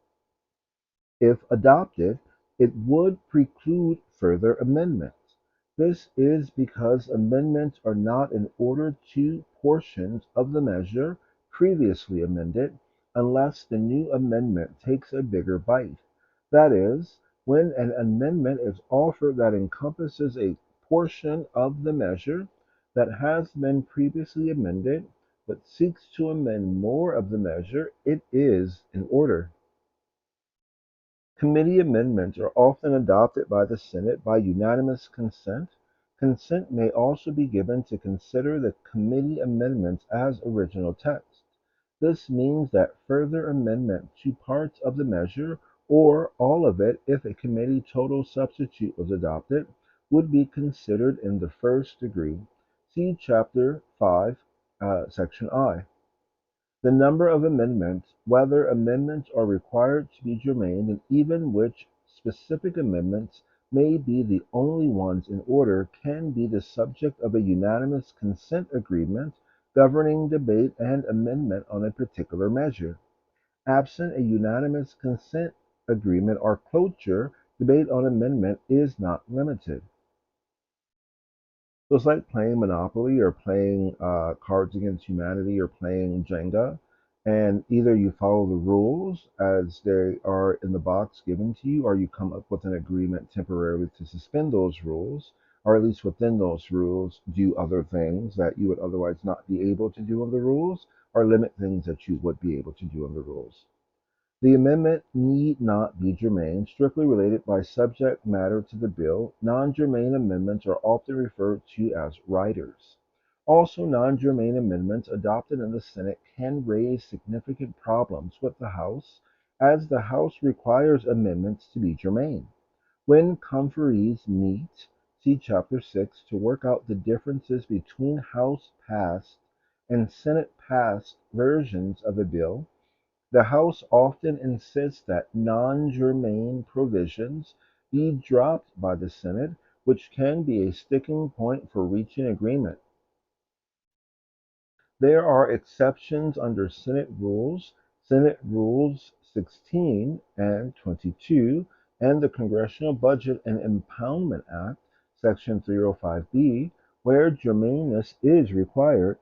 if adopted, it would preclude further amendments. This is because amendments are not in order to portions of the measure previously amended, unless the new amendment takes a bigger bite. That is, when an amendment is offered that encompasses a portion of the measure that has been previously amended, but seeks to amend more of the measure, it is in order. Committee amendments are often adopted by the Senate by unanimous consent. Consent may also be given to consider the committee amendments as original text. This means that further amendment to parts of the measure, or all of it if a committee total substitute was adopted, would be considered in the first degree. See Chapter 5, Section I. The number of amendments, whether amendments are required to be germane, and even which specific amendments may be the only ones in order, can be the subject of a unanimous consent agreement governing debate and amendment on a particular measure. Absent a unanimous consent agreement or cloture, debate on amendment is not limited. So it's like playing Monopoly or playing Cards Against Humanity or playing Jenga. And either you follow the rules as they are in the box given to you, or you come up with an agreement temporarily to suspend those rules, or at least within those rules, do other things that you would otherwise not be able to do under the rules, or limit things that you would be able to do under the rules. The amendment need not be germane, strictly related by subject matter to the bill. Non-germane amendments are often referred to as riders. Also, non-germane amendments adopted in the Senate can raise significant problems with the House as the House requires amendments to be germane. When conferees meet, see Chapter 6, to work out the differences between House passed and Senate passed versions of a bill, the House often insists that non-germane provisions be dropped by the Senate, which can be a sticking point for reaching agreement. There are exceptions under Senate Rules 16 and 22, and the Congressional Budget and Impoundment Act, Section 305B, where germaneness is required.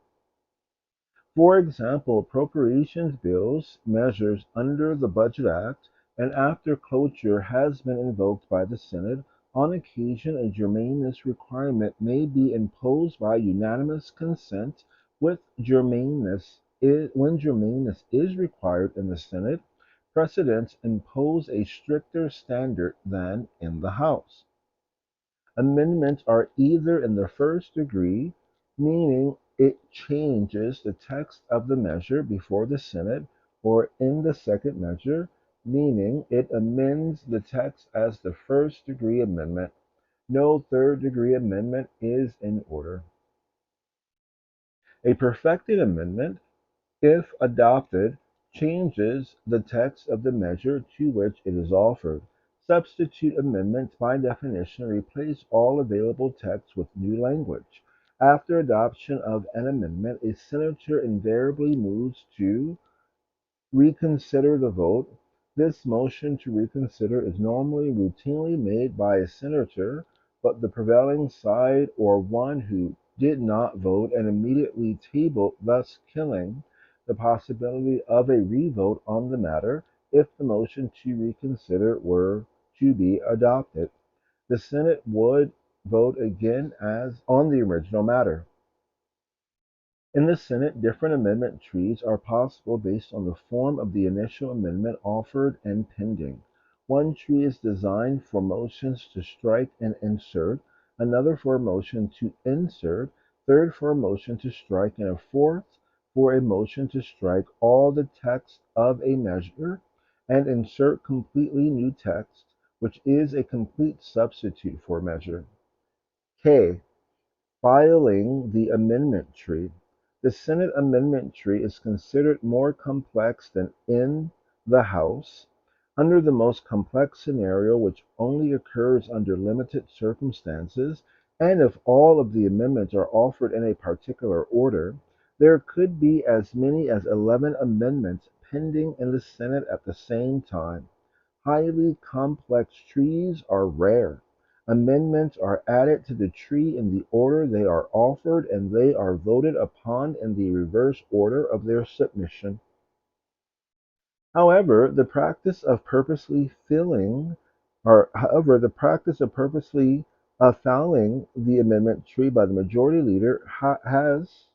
For example, appropriations bills, measures under the Budget Act, and after cloture has been invoked by the Senate, on occasion a germaneness requirement may be imposed by unanimous consent when germaneness is required in the Senate. Precedents impose a stricter standard than in the House. Amendments are either in the first degree, meaning it changes the text of the measure before the Senate, or in the second measure, meaning it amends the text as the first degree amendment. No third degree amendment is in order. A perfected amendment, if adopted, changes the text of the measure to which it is offered. Substitute amendments, by definition, replace all available text with new language. After adoption of an amendment, a senator invariably moves to reconsider the vote. This motion to reconsider is normally routinely made by a senator, but the prevailing side or one who did not vote and immediately tabled, thus killing the possibility of a revote on the matter if the motion to reconsider were to be adopted. The Senate would vote again as on the original matter. In the Senate, different amendment trees are possible based on the form of the initial amendment offered and pending. One tree is designed for motions to strike and insert, another for a motion to insert, third for a motion to strike, and a fourth for a motion to strike all the text of a measure and insert completely new text, which is a complete substitute for a measure. K. Filing the amendment tree. The Senate amendment tree is considered more complex than in the House. Under the most complex scenario, which only occurs under limited circumstances, and if all of the amendments are offered in a particular order, there could be as many as 11 amendments pending in the Senate at the same time. Highly complex trees are rare. Amendments are added to the tree in the order they are offered, and they are voted upon in the reverse order of their submission. However, the practice of purposely filling, or however, the practice of purposely fouling the amendment tree by the majority leader has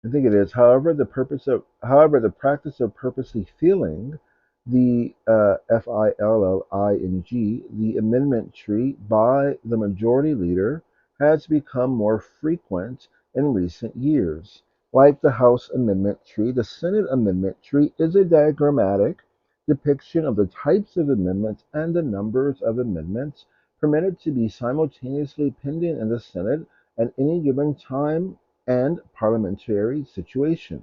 I think it is. However, the practice of purposely filling the FILLING, the amendment tree by the majority leader has become more frequent in recent years. Like the House amendment tree, the Senate amendment tree is a diagrammatic depiction of the types of amendments and the numbers of amendments permitted to be simultaneously pending in the Senate at any given time and parliamentary situation.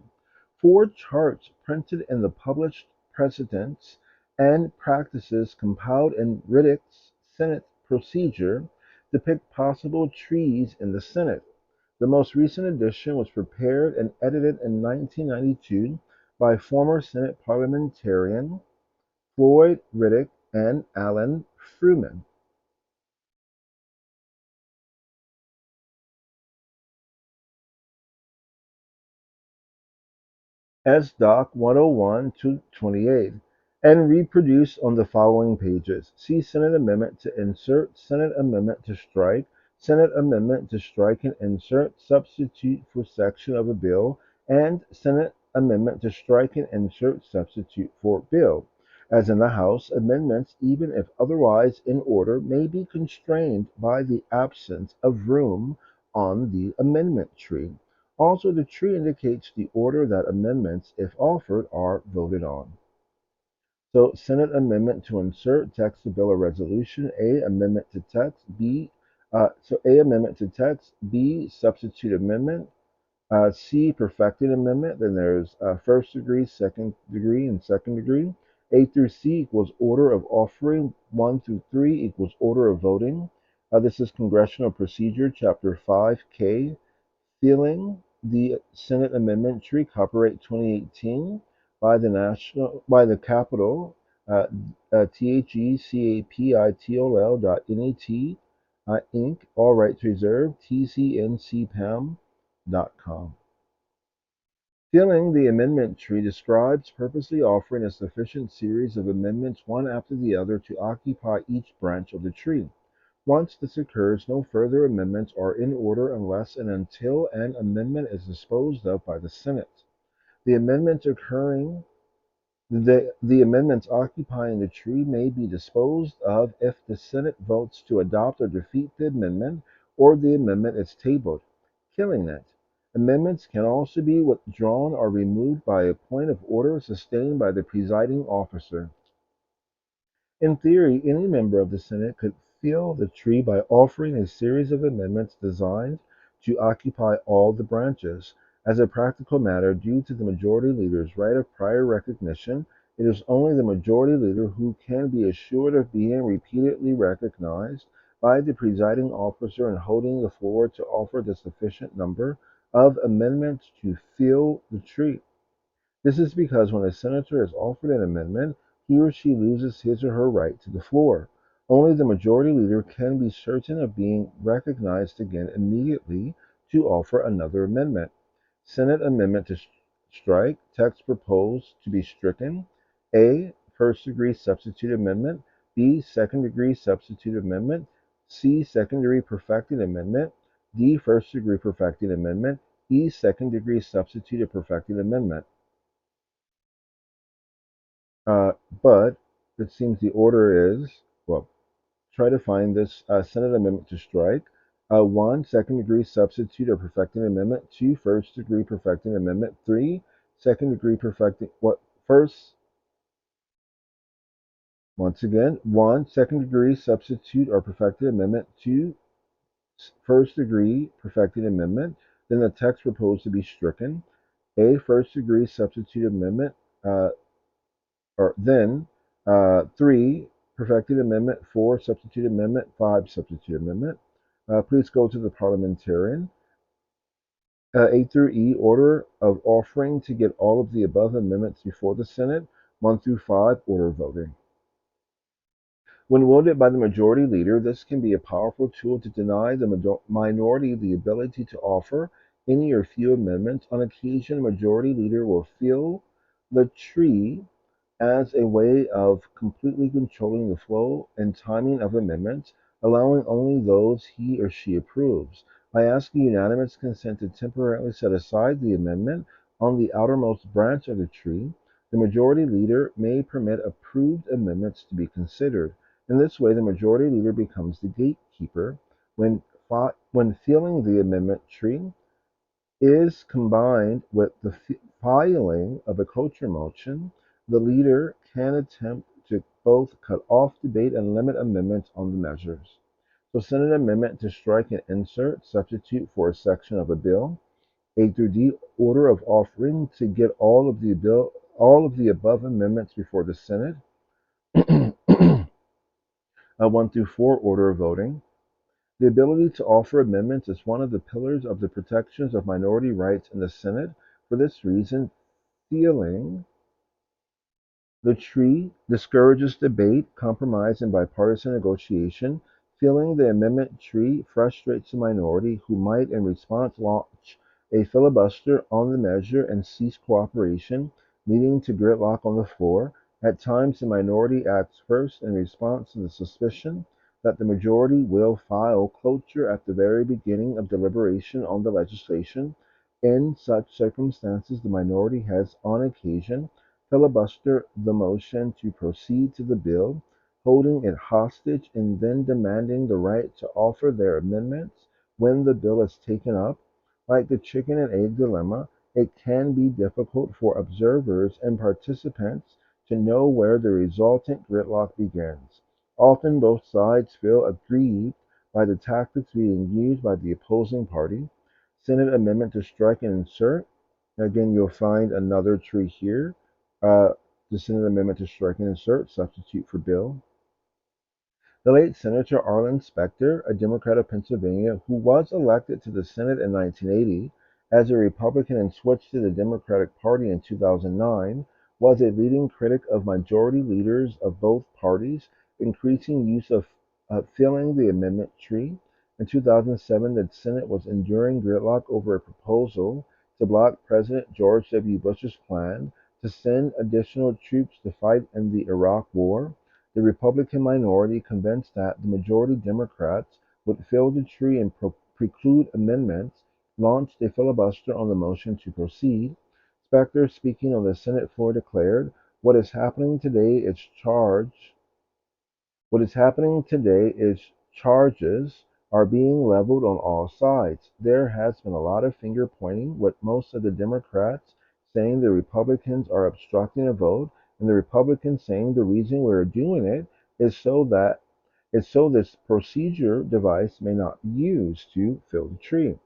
Four charts printed in the published precedents and practices compiled in Riddick's Senate Procedure depict possible trees in the Senate. The most recent edition was prepared and edited in 1992 by former Senate parliamentarian Floyd Riddick and Alan Fruman. S. Doc 101 to 28, and reproduced on the following pages. See Senate Amendment to insert, Senate Amendment to strike, Senate Amendment to strike and insert, substitute for section of a bill, and Senate Amendment to strike and insert, substitute for bill. As in the House, amendments, even if otherwise in order, may be constrained by the absence of room on the amendment tree. Also, the tree indicates the order that amendments, if offered, are voted on. So, Senate amendment to insert text to bill or resolution. A, amendment to text. A, amendment to text. B, substitute amendment. C, perfecting amendment. Then there's first degree, second degree, and second degree. A through C equals order of offering. 1 through 3 equals order of voting. This is Congressional Procedure, Chapter 5K. Sealing the Senate Amendment Tree, copyright 2018 by the Capitol, uh, THECAPITOL.NET, Inc., all rights reserved, tcncpam.com. Sealing the amendment tree describes purposely offering a sufficient series of amendments one after the other to occupy each branch of the tree. Once this occurs, no further amendments are in order unless and until an amendment is disposed of by the Senate. The amendments occurring the amendments occupying the tree may be disposed of if the Senate votes to adopt or defeat the amendment or the amendment is tabled, killing it. Amendments can also be withdrawn or removed by a point of order sustained by the presiding officer. In theory, any member of the Senate could fill the tree by offering a series of amendments designed to occupy all the branches. As a practical matter, due to the majority leader's right of prior recognition, it is only the majority leader who can be assured of being repeatedly recognized by the presiding officer and holding the floor to offer the sufficient number of amendments to fill the tree. This is because when a senator is offered an amendment, he or she loses his or her right to the floor. Only the majority leader can be certain of being recognized again immediately to offer another amendment. Senate amendment to strike, text proposed to be stricken. A, first degree substitute amendment. B, second degree substitute amendment. C, second degree perfecting amendment. D, first degree perfecting amendment. E, second degree substitute or perfecting amendment. Uh, but it seems the order is, well, try to find this Senate amendment to strike. 1, second degree substitute or perfecting amendment. 2, first degree perfecting amendment. 3, second degree perfecting, first, once again, 1, second degree substitute or perfecting amendment. 2, first degree perfecting amendment. Then the text proposed to be stricken. A, first degree substitute amendment. Uh, or then 3, perfected amendment. 4, substitute amendment. 5, substitute amendment. Please go to the parliamentarian. A through E, order of offering to get all of the above amendments before the Senate. 1 through 5, order voting. When wielded by the majority leader, this can be a powerful tool to deny the minority the ability to offer any or few amendments. On occasion, the majority leader will fill the tree as a way of completely controlling the flow and timing of amendments, allowing only those he or she approves. By asking unanimous consent to temporarily set aside the amendment on the outermost branch of the tree, the majority leader may permit approved amendments to be considered. In this way, the majority leader becomes the gatekeeper. When filling the amendment tree is combined with the filing of a cloture motion, the leader can attempt to both cut off debate and limit amendments on the measures. So Senate amendment to strike and insert, substitute for a section of a bill. A through D, order of offering to get all of the above amendments before the Senate. 1 through 4, order of voting. The ability to offer amendments is one of the pillars of the protections of minority rights in the Senate. For this reason, sealing the tree discourages debate, compromise, and bipartisan negotiation. Filling the amendment tree frustrates the minority, who might in response launch a filibuster on the measure and cease cooperation, leading to gridlock on the floor. At times, the minority acts first in response to the suspicion that the majority will file cloture at the very beginning of deliberation on the legislation. In such circumstances, the minority has, on occasion, filibuster the motion to proceed to the bill, holding it hostage and then demanding the right to offer their amendments when the bill is taken up. Like the chicken and egg dilemma, it can be difficult for observers and participants to know where the resultant gridlock begins. Often both sides feel aggrieved by the tactics being used by the opposing party. Senate amendment to strike and insert. Again, you'll find another tree here. Uh, the Senate amendment to strike and insert, substitute for bill. The late Senator Arlen Specter, a Democrat of Pennsylvania who was elected to the Senate in 1980 as a Republican and switched to the Democratic Party in 2009, was a leading critic of majority leaders of both parties' increasing use of filling the amendment tree. In 2007, the Senate was enduring gridlock over a proposal to block President George W. Bush's plan to send additional troops to fight in the Iraq War. The Republican minority, convinced that the majority Democrats would fill the tree and preclude amendments, launched a filibuster on the motion to proceed. Specter, speaking on the Senate floor, declared, "What is happening today is charge what is happening today is charges are being leveled on all sides. There has been a lot of finger pointing, with most of the Democrats saying the Republicans are obstructing a vote, and the Republicans saying the reason we're doing it is so this procedure device may not be used to fill the tree."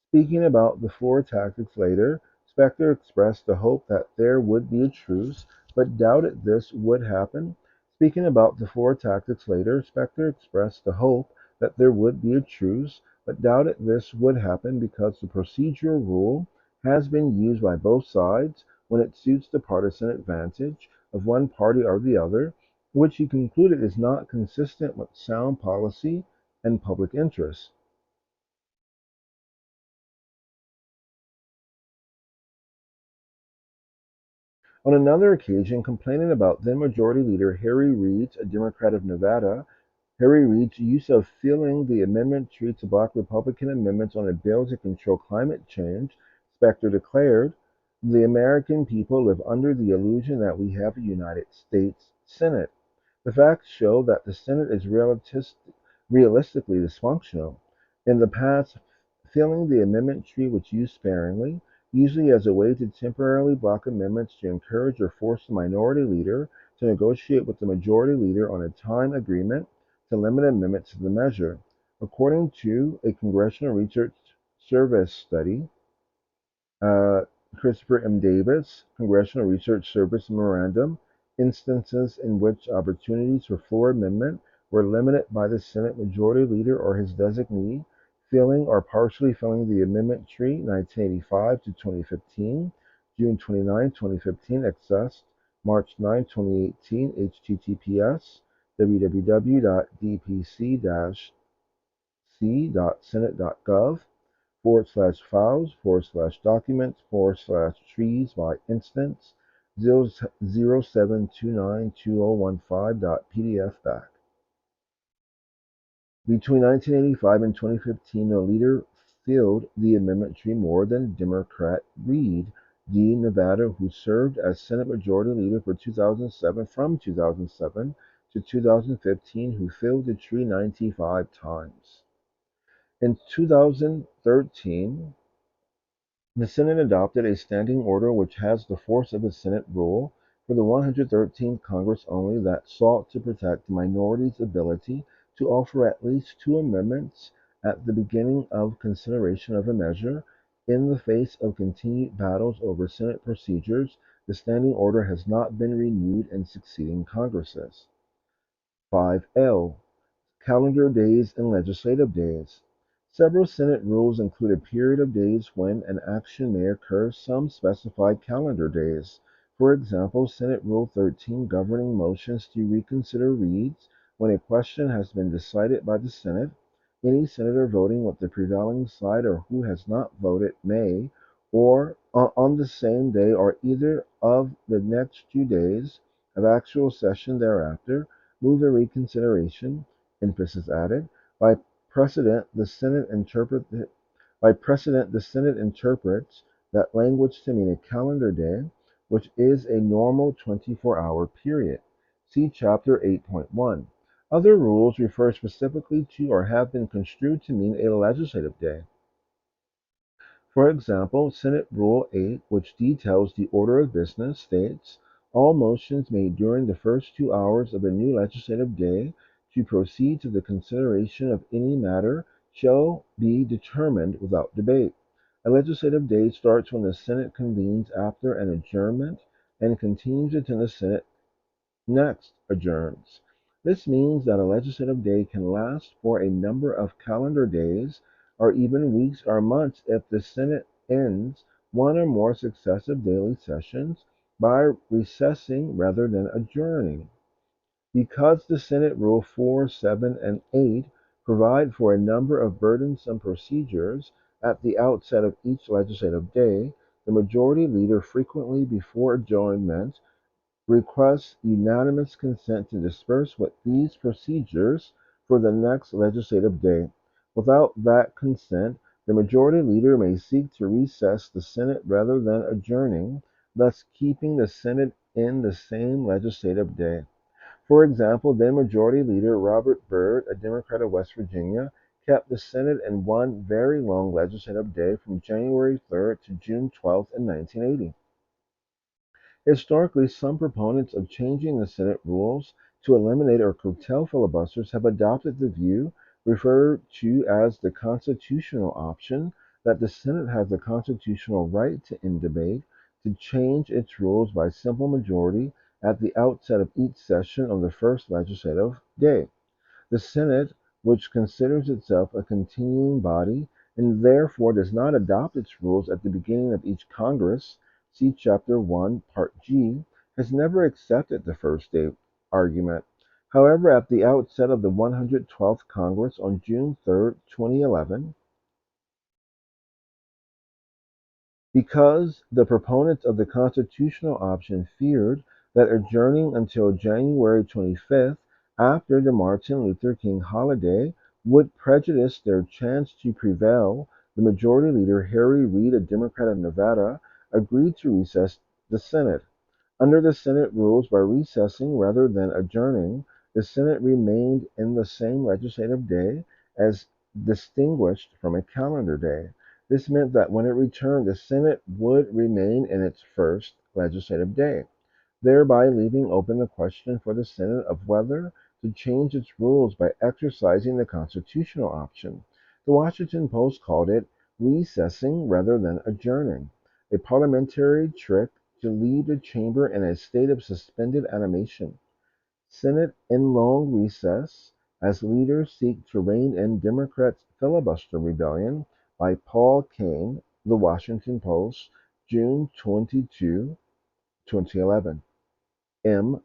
Speaking about the floor tactics later, Specter expressed the hope that there would be a truce, but doubted this would happen. Speaking about the floor tactics later, Specter expressed the hope that there would be a truce, but doubted this would happen because the procedural rule has been used by both sides when it suits the partisan advantage of one party or the other, which he concluded is not consistent with sound policy and public interest. On another occasion, complaining about then Majority Leader Harry Reid's, a Democrat of Nevada, Harry Reid's use of filling the amendment tree to block Republican amendments on a bill to control climate change, Specter declared, "The American people live under the illusion that we have a United States Senate. The facts show that the Senate is realistically dysfunctional. In the past, filling the amendment tree was used sparingly, usually as a way to temporarily block amendments to encourage or force the minority leader to negotiate with the majority leader on a time agreement to limit amendments to the measure. According to a Congressional Research Service study, uh, Christopher M. Davis, Congressional Research Service memorandum, instances in which opportunities for floor amendment were limited by the Senate Majority Leader or his designee, filling or partially filling the amendment tree, 1985 to 2015, June 29, 2015, accessed March 9, 2018, https www.dpc-c.senate.gov /files/documents/trees by instance 07292015.pdf back. Between 1985 and 2015, no leader filled the amendment tree more than Democrat Reid D. Nevada, who served as Senate Majority Leader for 2007 from 2007 to 2015, who filled the tree 95 times. In 2013, the Senate adopted a standing order which has the force of a Senate rule for the 113th Congress only that sought to protect the minority's ability to offer at least two amendments at the beginning of consideration of a measure. In the face of continued battles over Senate procedures, the standing order has not been renewed in succeeding Congresses. 5L. Calendar days and legislative days. Several Senate rules include a period of days when an action may occur, some specified calendar days. For example, Senate Rule 13 governing motions to reconsider reads, when a question has been decided by the Senate, any senator voting with the prevailing side or who has not voted may, or on the same day or either of the next 2 days of actual session thereafter, move a reconsideration, emphasis added. By precedent, the Senate interprets that language to mean a calendar day, which is a normal 24-hour period. See Chapter 8.1. Other rules refer specifically to or have been construed to mean a legislative day. For example, Senate Rule 8, which details the order of business, states all motions made during the first 2 hours of a new legislative day to proceed to the consideration of any matter shall be determined without debate. A legislative day starts when the Senate convenes after an adjournment and continues until the Senate next adjourns. This means that a legislative day can last for a number of calendar days, or even weeks or months if the Senate ends one or more successive daily sessions by recessing rather than adjourning. Because the Senate Rule 4, 7, and 8 provide for a number of burdensome procedures at the outset of each legislative day, the majority leader frequently before adjournment requests unanimous consent to dispense with these procedures for the next legislative day. Without that consent, the majority leader may seek to recess the Senate rather than adjourning, thus keeping the Senate in the same legislative day. For example, then Majority Leader Robert Byrd, a Democrat of West Virginia, kept the Senate in one very long legislative day from January 3rd to June 12th in 1980. Historically, some proponents of changing the Senate rules to eliminate or curtail filibusters have adopted the view, referred to as the constitutional option, that the Senate has the constitutional right to end debate, to change its rules by simple majority at the outset of each session of the first legislative day. The Senate, which considers itself a continuing body and therefore does not adopt its rules at the beginning of each Congress, see Chapter 1, Part G, has never accepted the first day argument. However, at the outset of the 112th Congress on June 3, 2011, because the proponents of the constitutional option feared that adjourning until January 25th, after the Martin Luther King holiday, would prejudice their chance to prevail, the Majority Leader Harry Reid, a Democrat of Nevada, agreed to recess the Senate. Under the Senate rules, by recessing rather than adjourning, the Senate remained in the same legislative day as distinguished from a calendar day. This meant that when it returned, the Senate would remain in its first legislative day, thereby leaving open the question for the Senate of whether to change its rules by exercising the constitutional option. The Washington Post called it recessing rather than adjourning, a parliamentary trick to leave the chamber in a state of suspended animation. Senate in long recess as leaders seek to rein in Democrats' filibuster rebellion by Paul Kane, The Washington Post, June 22, 2011.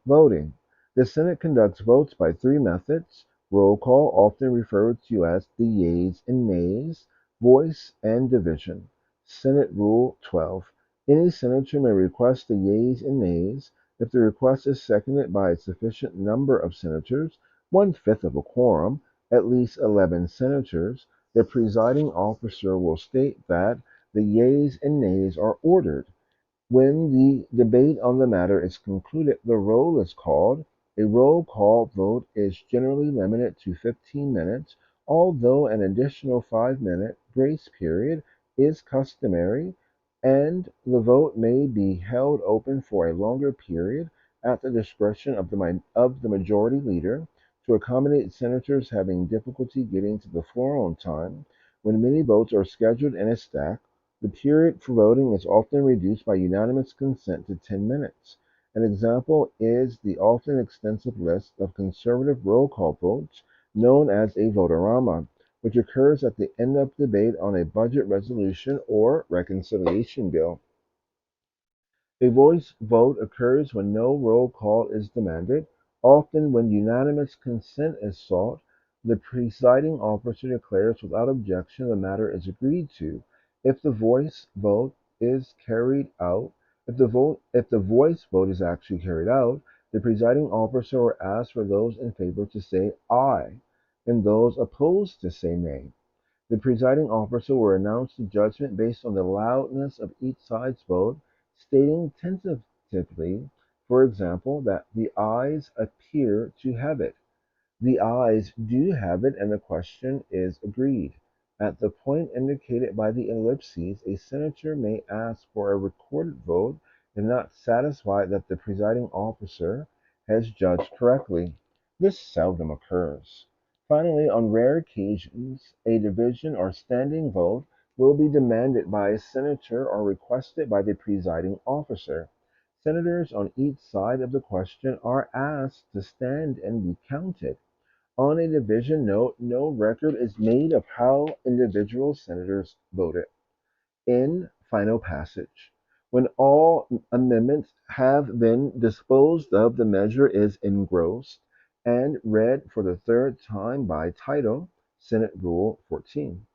Voting. The Senate conducts votes by three methods: roll call, often referred to as the yeas and nays, voice, and division. Senate Rule 12. Any senator may request the yeas and nays if the request is seconded by a sufficient number of senators, one-fifth of a quorum, at least 11 senators. The presiding officer will state that the yeas and nays are ordered. When the debate on the matter is concluded, the roll is called. A roll call vote is generally limited to 15 minutes, although an additional 5-minute grace period is customary, and the vote may be held open for a longer period at the discretion of the majority leader to accommodate senators having difficulty getting to the floor on time. When many votes are scheduled in a stack, the period for voting is often reduced by unanimous consent to 10 minutes. An example is the often extensive list of conservative roll call votes known as a votorama, which occurs at the end of debate on a budget resolution or reconciliation bill. A voice vote occurs when no roll call is demanded. Often, when unanimous consent is sought, the presiding officer declares without objection the matter is agreed to. If the voice vote is carried out, if the voice vote is actually carried out, the presiding officer will ask for those in favor to say aye and those opposed to say nay. The presiding officer will announce the judgment based on the loudness of each side's vote, stating tentatively, for example, that the ayes appear to have it. The ayes do have it, and the question is agreed. At the point indicated by the ellipses, a senator may ask for a recorded vote if not satisfied that the presiding officer has judged correctly. This seldom occurs. Finally, on rare occasions, a division or standing vote will be demanded by a senator or requested by the presiding officer. Senators on each side of the question are asked to stand and be counted. On a division note, no record is made of how individual senators voted. In final passage, when all amendments have been disposed of, the measure is engrossed and read for the third time by title, Senate Rule 14.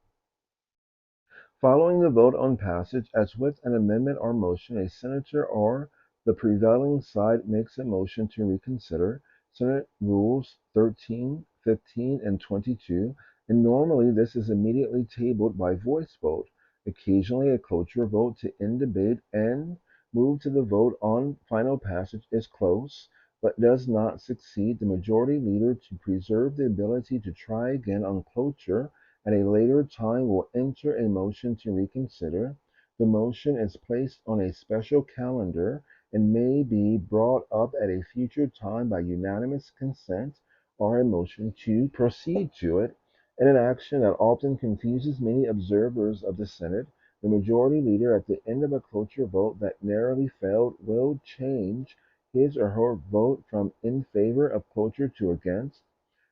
Following the vote on passage, as with an amendment or motion, a senator or the prevailing side makes a motion to reconsider Senate Rules 13, 15, and 22, and normally this is immediately tabled by voice vote, occasionally a cloture vote to end debate and move to the vote on final passage is close, but does not succeed. The majority leader, to preserve the ability to try again on cloture at a later time, will enter a motion to reconsider. The motion is placed on a special calendar and may be brought up at a future time by unanimous consent or a motion to proceed to it. In an action that often confuses many observers of the Senate, the majority leader, at the end of a cloture vote that narrowly failed, will change his or her vote from in favor of cloture to against.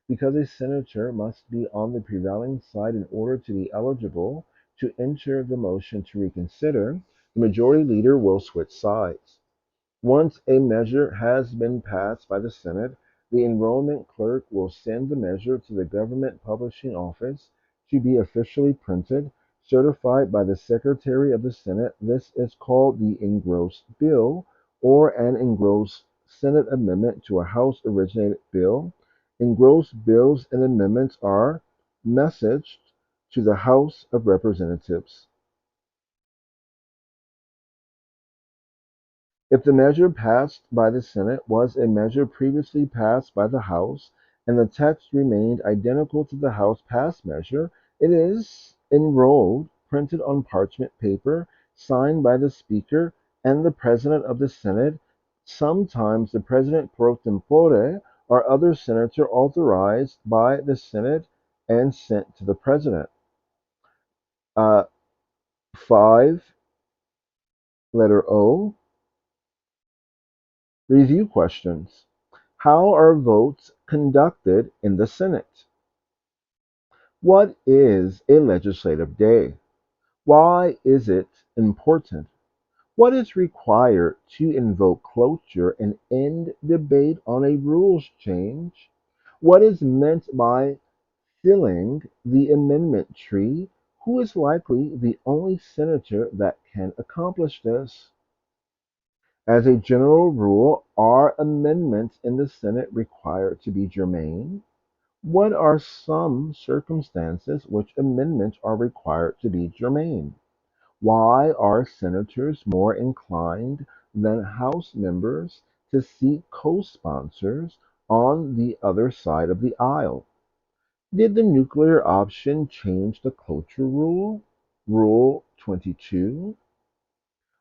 Because a senator must be on the prevailing side in order to be eligible to enter the motion to reconsider, the majority leader will switch sides. Once a measure has been passed by the Senate, the enrollment clerk will send the measure to the government publishing office to be officially printed, certified by the Secretary of the Senate. This is called the engrossed bill or an engrossed Senate amendment to a House originated bill. Engrossed bills and amendments are messaged to the House of Representatives. If the measure passed by the Senate was a measure previously passed by the House, and the text remained identical to the House passed measure, it is enrolled, printed on parchment paper, signed by the Speaker and the President of the Senate, sometimes the President pro tempore or other senator authorized by the Senate, and sent to the President. 5, letter O, review questions. How are votes conducted in the Senate? What is a legislative day? Why is it important? What is required to invoke cloture and end debate on a rules change? What is meant by filling the amendment tree? Who is likely the only senator that can accomplish this? As a general rule, are amendments in the Senate required to be germane? What are some circumstances which amendments are required to be germane? Why are senators more inclined than House members to seek co-sponsors on the other side of the aisle? Did the nuclear option change the cloture rule? Rule 22?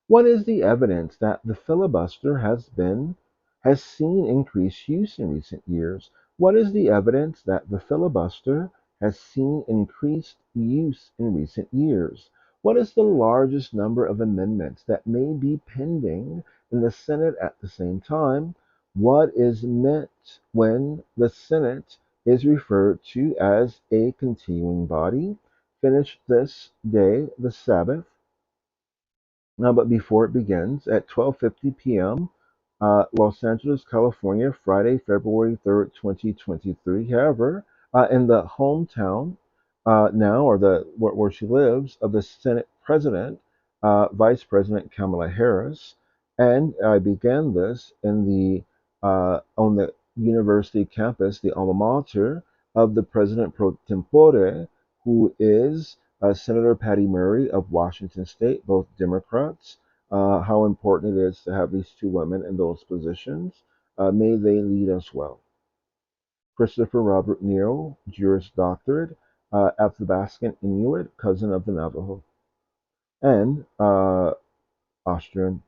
What is the evidence that the filibuster has seen increased use in recent years? What is the evidence that the filibuster has seen increased use in recent years? What is the largest number of amendments that may be pending in the Senate at the same time? What is meant when the Senate is referred to as a continuing body? Finish this day, the Sabbath. But before it begins, at 12:50 p.m., Los Angeles, California, Friday, February 3rd, 2023. However, in the hometown now, or where she lives, of the Senate President, Vice President Kamala Harris, and I began this in the on the university campus, the alma mater of the President pro tempore, who is Senator Patty Murray of Washington State, both Democrats. How important it is to have these two women in those positions. May they lead us well. Christopher Robert Neal, Juris Doctorate. Athabascan Inuit, cousin of the Navajo, and Austrian